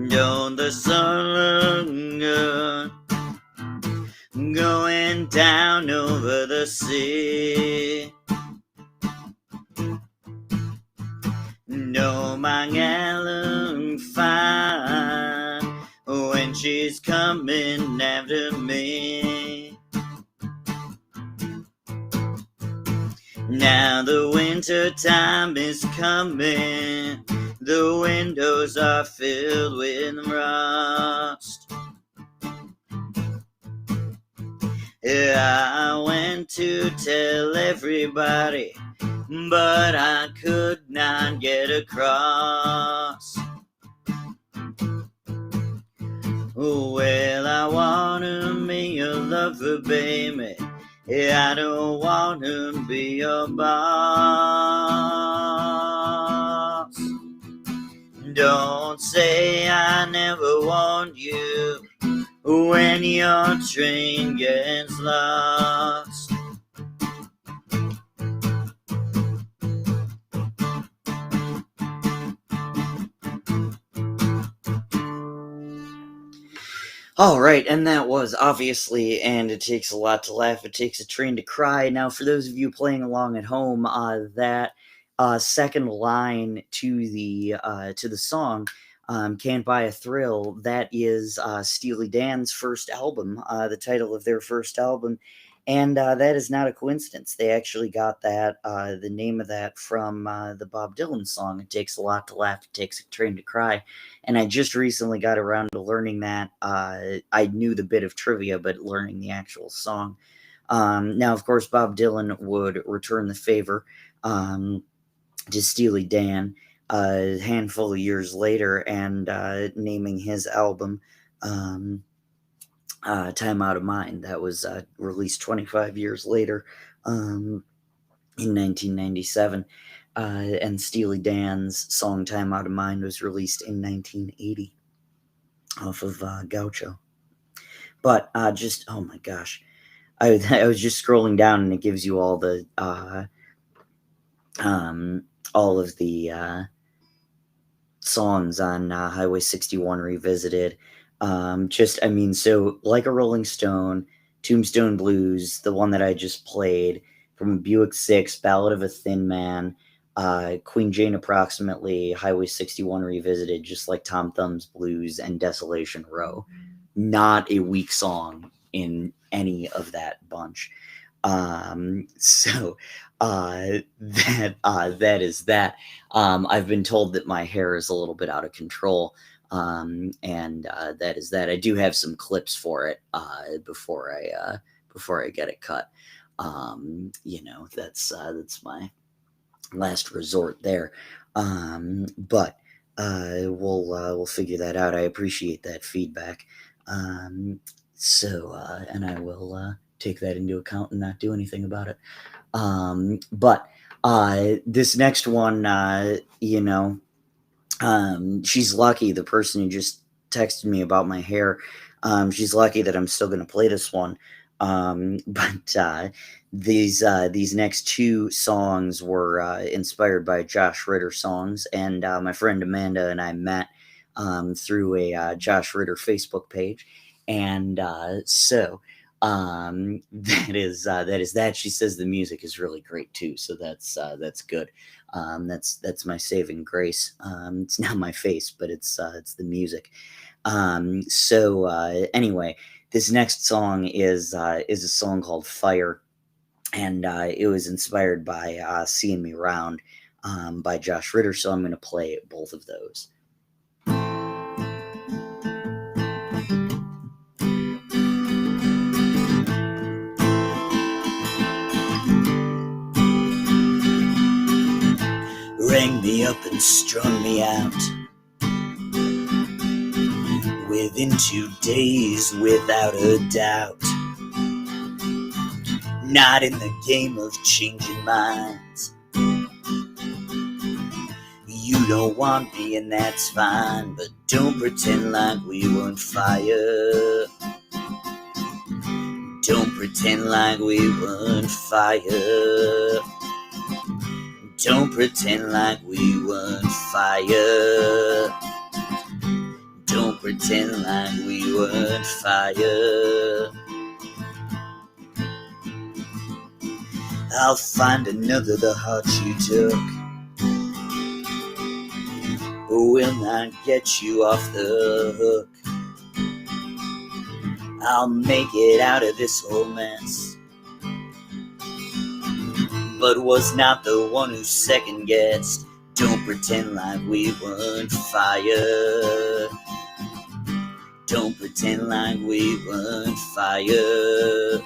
Don't the sun look good going down over the sea? No, my gal look fine when she's coming after me. Now the winter time is coming, the windows are filled with rust. I went to tell everybody, but I could not get across. Well, I wanna be your lover, baby. I don't wanna be your boss. Don't say I never want you when your train gets lost. All right, and that was obviously, and it takes a lot to laugh, it takes a train to cry. Now, for those of you playing along at home, that second line to the song, "Can't Buy a Thrill," that is Steely Dan's first album, the title of their first album. And that is not a coincidence. They actually got the name of that from the Bob Dylan song, "It Takes a Lot to Laugh, It Takes a Train to Cry." And I just recently got around to learning that. I knew the bit of trivia, but learning the actual song. Now, of course, Bob Dylan would return the favor to Steely Dan a handful of years later and naming his album Time Out of Mind. That was released 25 years later in 1997. And Steely Dan's song Time Out of Mind was released in 1980 off of Gaucho. But just oh my gosh, I was just scrolling down and it gives you um, all of the songs on Highway 61 Revisited. Just, I mean, so Like a Rolling Stone, Tombstone Blues, the one that I just played, From a Buick 6, Ballad of a Thin Man, Queen Jane Approximately, Highway 61 Revisited, just like Tom Thumb's Blues and Desolation Row. Not a weak song in any of that bunch. So that is that. I've been told that my hair is a little bit out of control, and that is that. I do have some clips for it before I get it cut. That's my last resort there. But we'll figure that out. I appreciate that feedback. And I will take that into account and not do anything about it. But this next one, she's lucky. The person who just texted me about my hair, she's lucky that I'm still going to play this one. But these next two songs were inspired by Josh Ritter songs, and my friend Amanda and I met through a Josh Ritter Facebook page, and so that is that. She says the music is really great too, so that's good. That's my saving grace. It's not my face, but it's the music. Anyway, this next song is a song called Fire, and it was inspired by Seeing Me Round by Josh Ritter. So I'm going to play both of those. Rang me up and strung me out. Within 2 days, without a doubt. Not in the game of changing minds. You don't want me and that's fine, but don't pretend like we weren't fire. Don't pretend like we weren't fire. Don't pretend like we weren't fire. Don't pretend like we weren't fire. I'll find another the heart you took, but will not get you off the hook. I'll make it out of this whole mess, but was not the one who second guessed. Don't pretend like we weren't fire. Don't pretend like we weren't fire.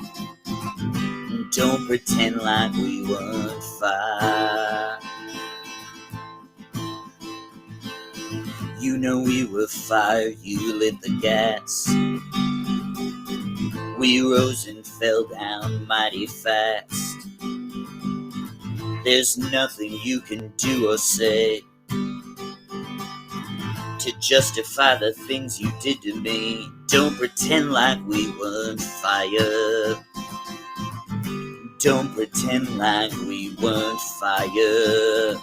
Don't pretend like we weren't fire. You know we were fire, you lit the gas. We rose and fell down mighty fast. There's nothing you can do or say to justify the things you did to me. Don't pretend like we weren't fire. Don't pretend like we weren't fire.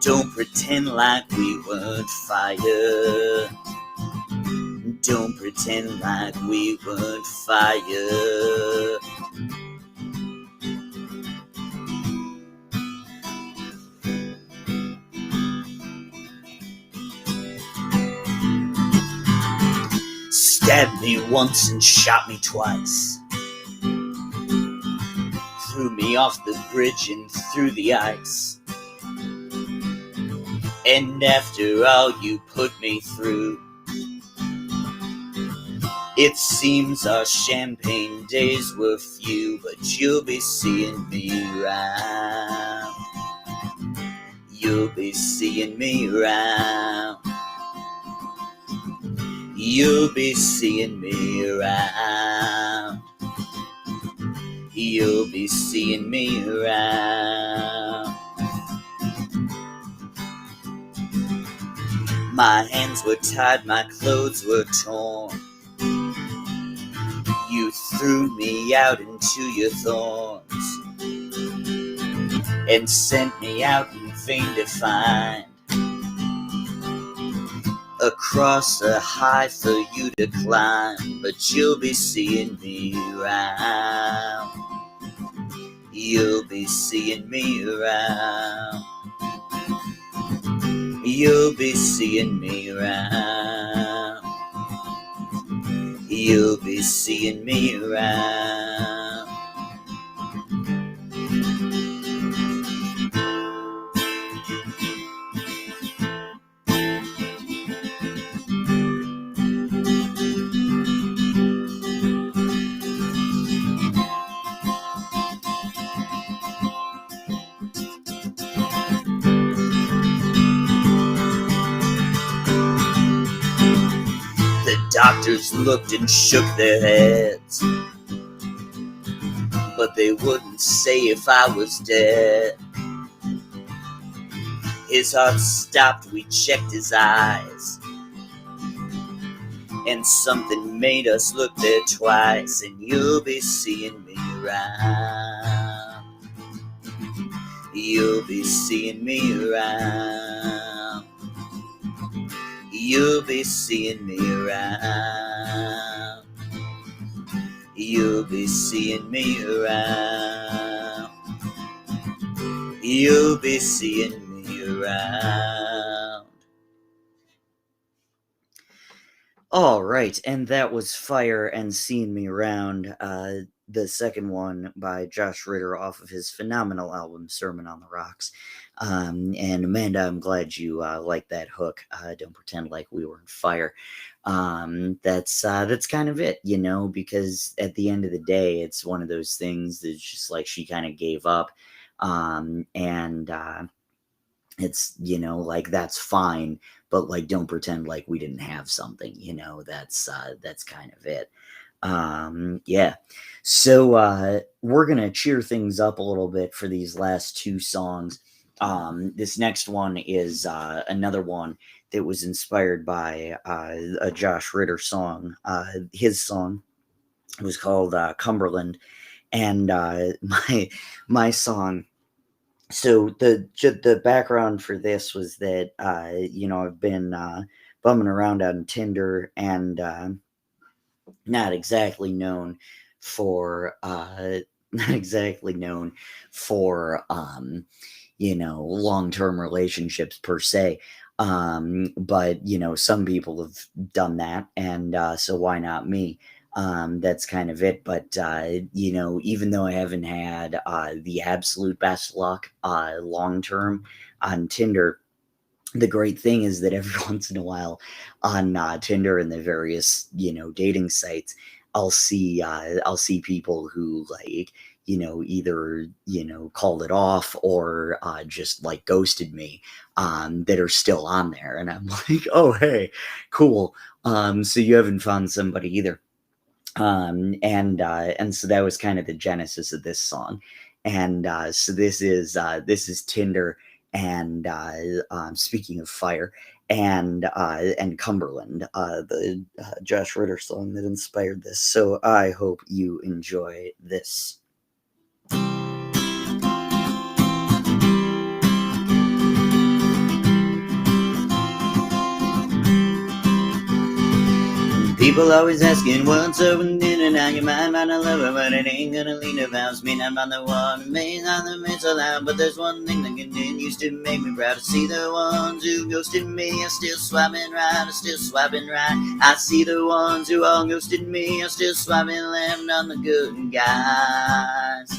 Don't pretend like we weren't fire. Don't pretend like we weren't fire. Stabbed me once and shot me twice. Threw me off the bridge and through the ice. And after all you put me through, it seems our champagne days were few, but you'll be seeing me round. You'll be seeing me round. You'll be seeing me around. You'll be seeing me around. My hands were tied, my clothes were torn. threw me out into your thorns and sent me out in vain to find across the high for you to climb, but you'll be seeing me around. You'll be seeing me around. You'll be seeing me around. You'll be seeing me around. The doctors looked and shook their heads, but they wouldn't say if I was dead. His heart stopped, we checked his eyes, and something made us look there twice. And you'll be seeing me around. You'll be seeing me around. You'll be seeing me around. You'll be seeing me around. You'll be seeing me around. All right, and that was Fire and Seeing Me Around, the second one by Josh Ritter off of his phenomenal album Sermon on the Rocks. And Amanda, I'm glad you like that hook. Don't pretend like we were in fire. That's kind of it, you know, because at the end of the day, it's one of those things that's just like she kind of gave up. It's, you know, like that's fine, but like don't pretend like we didn't have something, you know. That's kind of it. Yeah. So we're gonna cheer things up a little bit for these last two songs. This next one is another one that was inspired by a Josh Ritter song. His song was called Cumberland, and my song. So the background for this was that you know, I've been bumming around on Tinder and not exactly known for you know, long-term relationships per se. But you know, some people have done that, and so why not me? That's kind of it. But you know, even though I haven't had the absolute best luck long term on Tinder, the great thing is that every once in a while on Tinder and the various, you know, dating sites, I'll see people who, like, you know, either, you know, called it off or just like ghosted me, that are still on there, and I'm like, oh hey, cool. So you haven't found somebody either. And so that was kind of the genesis of this song. And so this is Tinder, and speaking of fire, and Cumberland, the Josh Ritter song that inspired this. So I hope you enjoy this. People always asking what's up and dinner. Now your mind might not love her, but it ain't gonna lead her vows. Me, I'm not the one, me, not the miss allowed. But there's one thing that continues to make me proud, to see the ones who ghosted me are still swiping right, are still swiping right. I see the ones who all ghosted me are still swiping left on the good guys.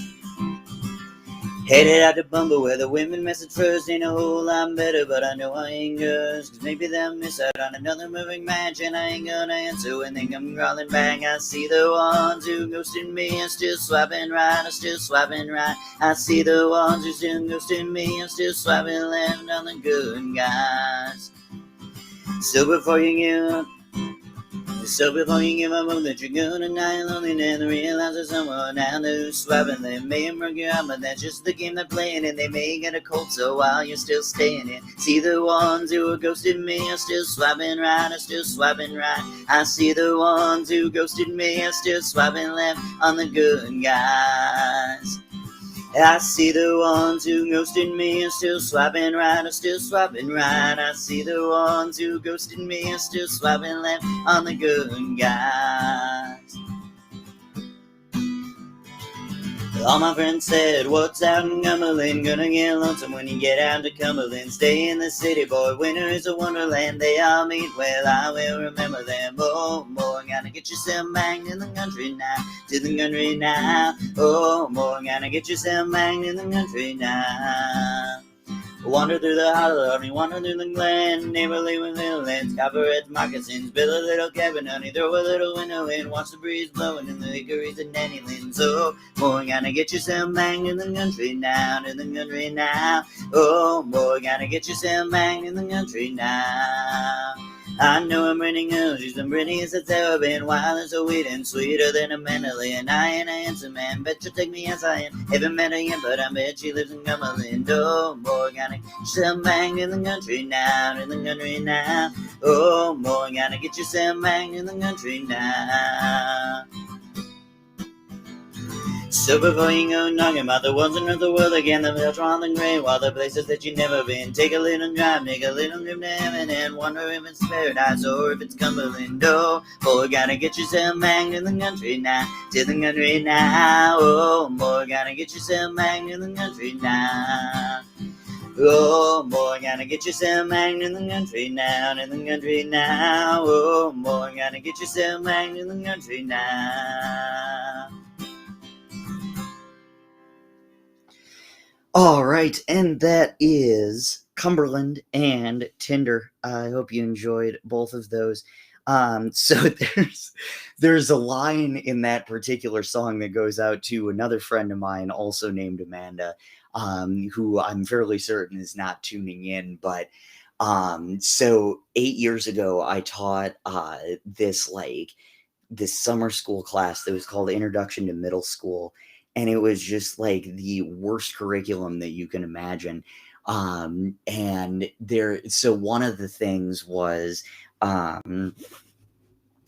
Headed out to Bumble where the women message first. Ain't a whole lot better, but I know I ain't yours. Cause maybe they'll miss out on another moving match, and I ain't gonna answer when they come crawling back. I see the ones who ghosted me are still swiping right, are still swiping right. I see the ones who still ghosted me are still swiping left on the good guys. So before you give up, So before you give up hope that you're gonna die alone and realize there's someone out there who's swapping, they may break you up, but that's just the game they're playing, and they may get a cold, so while you're still staying in, see the ones who are ghosted me are still swapping right, are still swapping right. I see the ones who ghosted me are still swapping left on the good guys. I see the ones who ghosted me are still swapping right, are still swapping right. I see the ones who ghosted me are still swapping left on the good guys. All my friends said, what's out in Cumberland? Gonna get lonesome when you get out to Cumberland. Stay in the city, boy, winter is a wonderland. They all meet well, I will remember them. Oh, boy, gotta get yourself back to the country now, to the country now. Oh, boy, gotta get yourself back to the country now. Wander through the hollow, honey, wander through the glen. Neighborly with little lands, copperheads, moccasins. Build a little cabin, honey, throw a little window in. Watch the breeze blowing in the hickories and dandelions. Oh, boy, gotta get yourself back to the country now, to the country now. Oh, boy, gotta get yourself back to the country now. I know I'm renting her, she's the prettiest that's ever been. Wild and so sweet and sweeter than a Mendeley. And I ain't a handsome man, bet you'll take me as I am. Haven't met her yet, but I bet she lives in Cumberland. Oh, boy, gotta get yourself back to the country now, to the country now. Oh, boy, gotta get yourself back to the country now. So before you go knocking about the ones around the world again, the bells on the grey, while the places that you've never been, take a little drive, make a little trip to heaven, and wonder if it's paradise or if it's Cumberland. Oh, boy, gotta get yourself back to the country now, to the country now. Oh, boy, gotta get yourself back to the country now. Oh, boy, gotta get yourself back to the country now, to the country now. Oh, boy, gotta get yourself back to the country now. All right, and that is Cumberland and Tinder. I hope you enjoyed both of those. So there's a line in that particular song that goes out to another friend of mine, also named Amanda, who I'm fairly certain is not tuning in. But so 8 years ago, I taught this summer school class that was called Introduction to Middle School, and it was just like the worst curriculum that you can imagine. And so one of the things was, one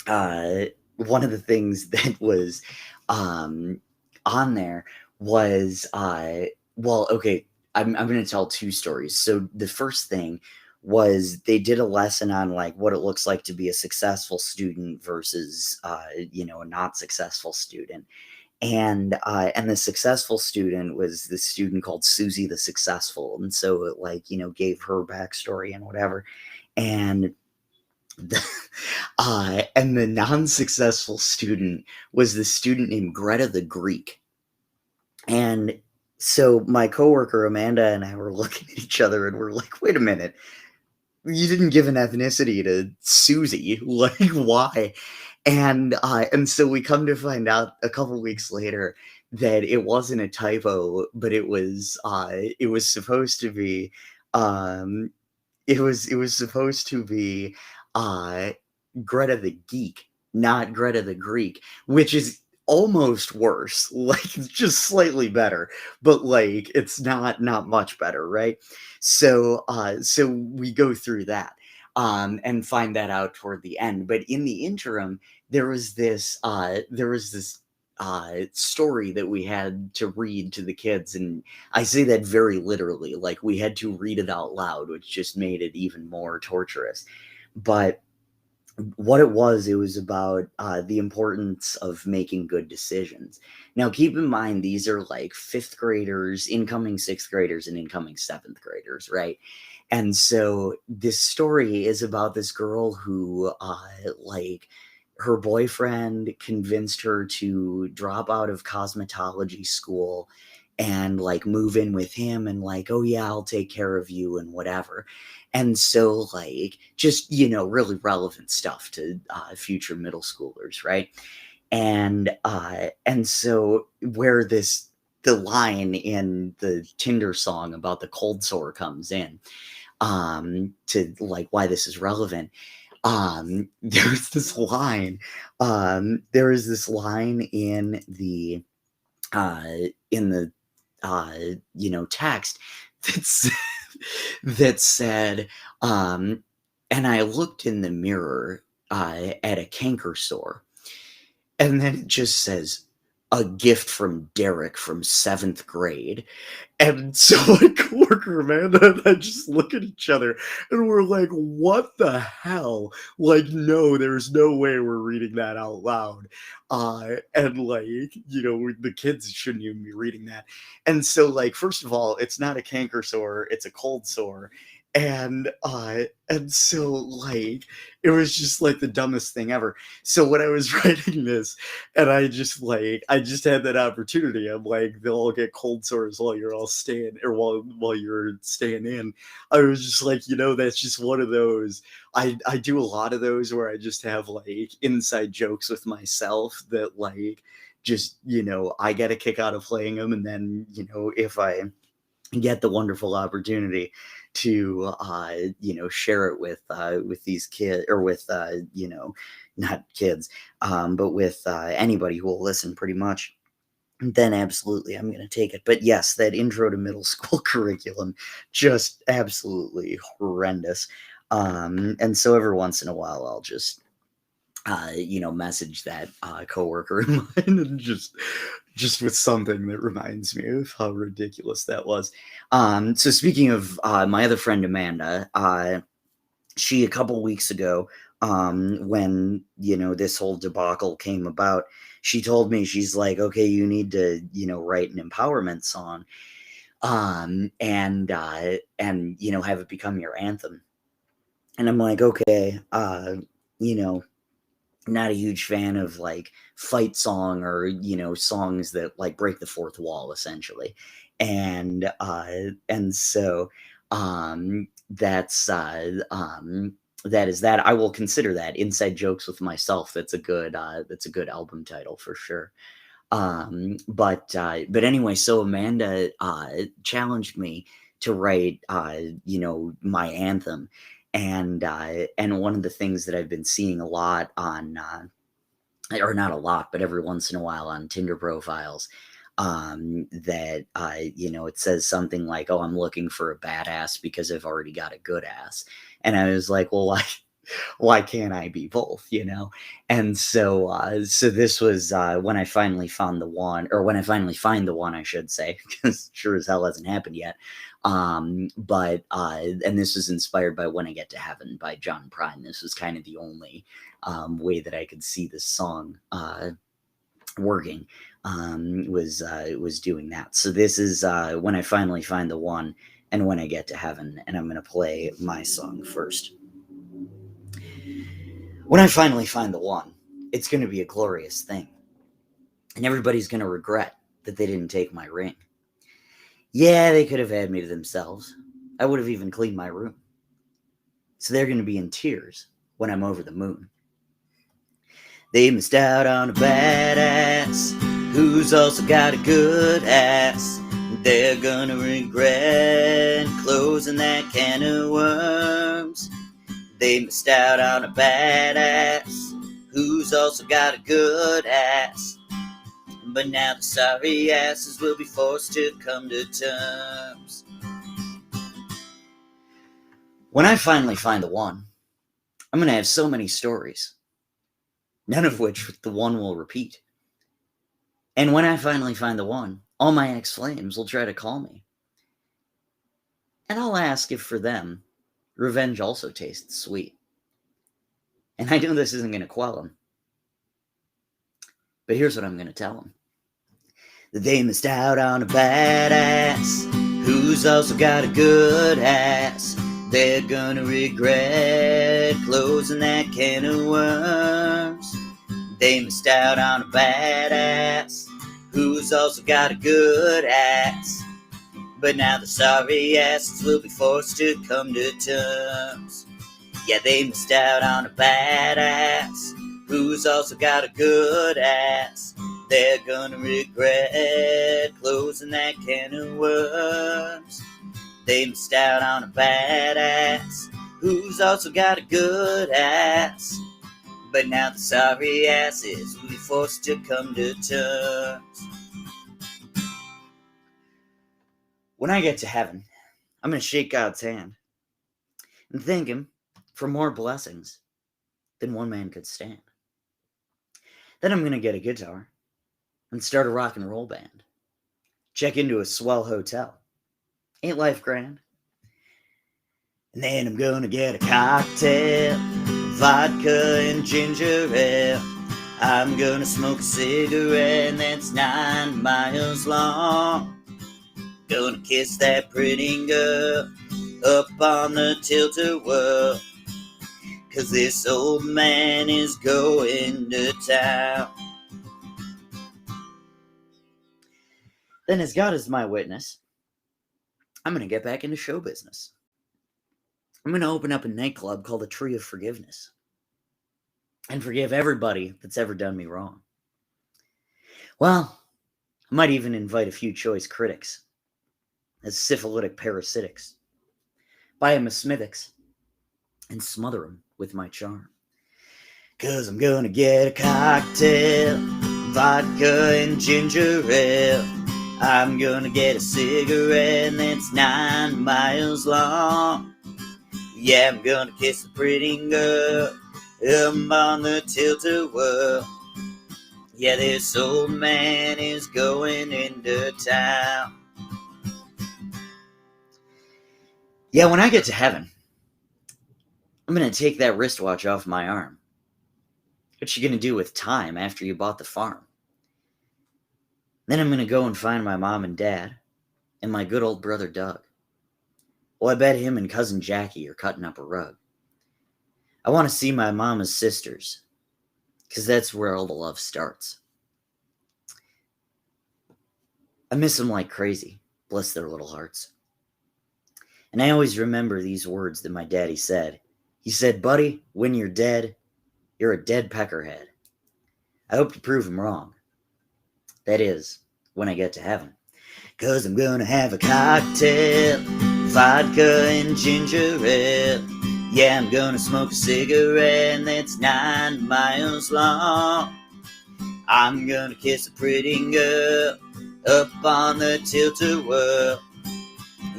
of the things that was on there was, well, okay, I'm going to tell two stories. So the first thing was they did a lesson on like what it looks like to be a successful student versus, a not successful student. And the successful student was this student called Susie the Successful. And so it gave her backstory and whatever. And the, and the non-successful student was the student named Greta the Greek. And so my coworker Amanda and I were looking at each other and we're like, wait a minute, you didn't give an ethnicity to Susie. Like, why? And so we come to find out a couple weeks later that it wasn't a typo, but it was supposed to be supposed to be Greta the Geek, not Greta the Greek, which is almost worse, like just slightly better, but like it's not much better, right? So we go through that and find that out toward the end. But in the interim, there was this story that we had to read to the kids, and I say that very literally, like we had to read it out loud, which just made it even more torturous. But what it was about the importance of making good decisions. Now, keep in mind, these are like fifth graders, incoming sixth graders, and incoming seventh graders, right? And so this story is about this girl who, her boyfriend convinced her to drop out of cosmetology school and like move in with him and like, oh yeah, I'll take care of you and whatever. And so like just, really relevant stuff to future middle schoolers, right? And so where the line in the Tinder song about the cold sore comes in, to like why this is relevant. there was this line. There is this line in the text that's that said, and I looked in the mirror at a canker sore, and then it just says, a gift from Derek from 7th grade. And so my coworker Amanda and I just look at each other and we're like, what the hell? Like, no, there's no way we're reading that out loud. And like, the kids shouldn't even be reading that. And so, like, first of all, it's not a canker sore, it's a cold sore. And so like it was just like the dumbest thing ever. So when I was writing this, and I just had that opportunity. I'm like, they'll all get cold sores while you're all staying, or while you're staying in. I was just like, that's just one of those. I do a lot of those where I just have like inside jokes with myself that like just I get a kick out of playing them, and then if I get the wonderful opportunity to share it with these kids, or with not kids, but with anybody who will listen, pretty much, then absolutely I'm going to take it. But yes, that intro to middle school curriculum, just absolutely horrendous. And so every once in a while I'll just message that coworker of mine, and just with something that reminds me of how ridiculous that was. So speaking of my other friend Amanda, she, a couple weeks ago, when this whole debacle came about, she told me, she's like, okay, you need to write an empowerment song, and have it become your anthem. And I'm like, okay, not a huge fan of like fight song, or songs that like break the fourth wall, essentially. And so that is that. I will consider that Inside Jokes with Myself. That's a good album title for sure. But anyway, so Amanda challenged me to write my anthem. And one of the things that I've been seeing a lot on, or not a lot, but every once in a while on Tinder profiles, that it says something like, "Oh, I'm looking for a badass because I've already got a good ass," and I was like, "Well, why can't I be both?" And so this was when I finally found the one, or when I finally find the one, I should say, because sure as hell hasn't happened yet. But and this was inspired by When I Get to Heaven by John Prine. This was kind of the only way that I could see this song working, was doing that. So this is When I Finally Find the One and When I Get to Heaven, and I'm going to play my song first. When I finally find the one, it's going to be a glorious thing, and everybody's going to regret that they didn't take my ring. Yeah, they could have had me to themselves. I would have even cleaned my room. So they're going to be in tears when I'm over the moon. They missed out on a badass who's also got a good ass. They're going to regret closing that can of worms. They missed out on a badass who's also got a good ass. But now the sorry asses will be forced to come to terms. When I finally find the one, I'm going to have so many stories, none of which the one will repeat. And when I finally find the one, all my ex-flames will try to call me. And I'll ask if for them, revenge also tastes sweet. And I know this isn't going to quell them, but here's what I'm going to tell them. That they missed out on a badass who's also got a good ass. They're gonna regret closing that can of worms. They missed out on a badass who's also got a good ass. But now the sorry asses will be forced to come to terms. Yeah, they missed out on a badass who's also got a good ass. They're gonna regret closing that can of worms. They missed out on a badass who's also got a good ass. But now the sorry asses will be forced to come to terms. When I get to heaven, I'm going to shake God's hand and thank him for more blessings than one man could stand. Then I'm going to get a guitar and start a rock and roll band. Check into a swell hotel. Ain't life grand? And then I'm going to get a cocktail, vodka and ginger ale. I'm going to smoke a cigarette that's 9 miles long. Gonna kiss that pretty girl up on the tilt-a-whirl, 'cause this old man is going to town. Then, as God is my witness, I'm gonna get back into show business. I'm gonna open up a nightclub called the Tree of Forgiveness and forgive everybody that's ever done me wrong. Well, I might even invite a few choice critics as syphilitic parasitics, buy 'em a Smithwick's, and smother 'em with my charm. 'Cause I'm gonna get a cocktail, vodka and ginger ale. I'm gonna get a cigarette that's 9 miles long. Yeah, I'm gonna kiss a pretty girl up on the tilt-a-whirl. Yeah, this old man is going into town. Yeah, when I get to heaven, I'm going to take that wristwatch off my arm. What you going to do with time after you bought the farm? Then I'm going to go and find my mom and dad and my good old brother Doug. Well, I bet him and cousin Jackie are cutting up a rug. I want to see my mama's sisters, because that's where all the love starts. I miss them like crazy, bless their little hearts. And I always remember these words that my daddy said. He said, "Buddy, when you're dead, you're a dead peckerhead." I hope to prove him wrong. That is, when I get to heaven. 'Cause I'm gonna have a cocktail, vodka and ginger ale. Yeah, I'm gonna smoke a cigarette that's 9 miles long. I'm gonna kiss a pretty girl up on the tilt-a-whirl.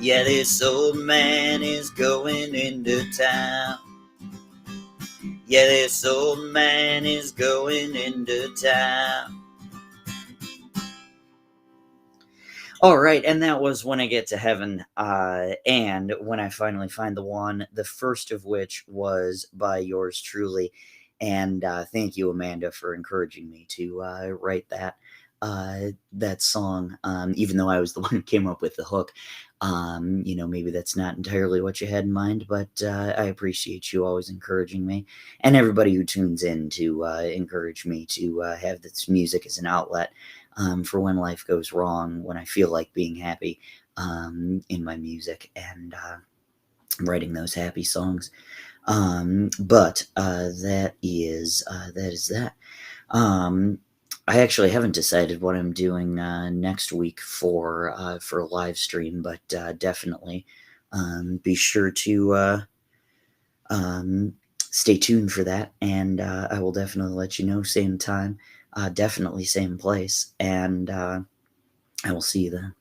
Yeah, this old man is going into town. Yeah, this old man is going into town. All right, and that was When I Get to Heaven, and When I Finally Find the One, the first of which was by yours truly. And thank you, Amanda, for encouraging me to write that song, even though I was the one who came up with the hook. Maybe that's not entirely what you had in mind, but I appreciate you always encouraging me, and everybody who tunes in to encourage me to have this music as an outlet for when life goes wrong, when I feel like being happy in my music and writing those happy songs. But that is that. I actually haven't decided what I'm doing next week for a live stream, but definitely be sure to stay tuned for that, and I will definitely let you know. Same time, definitely same place, and I will see you then.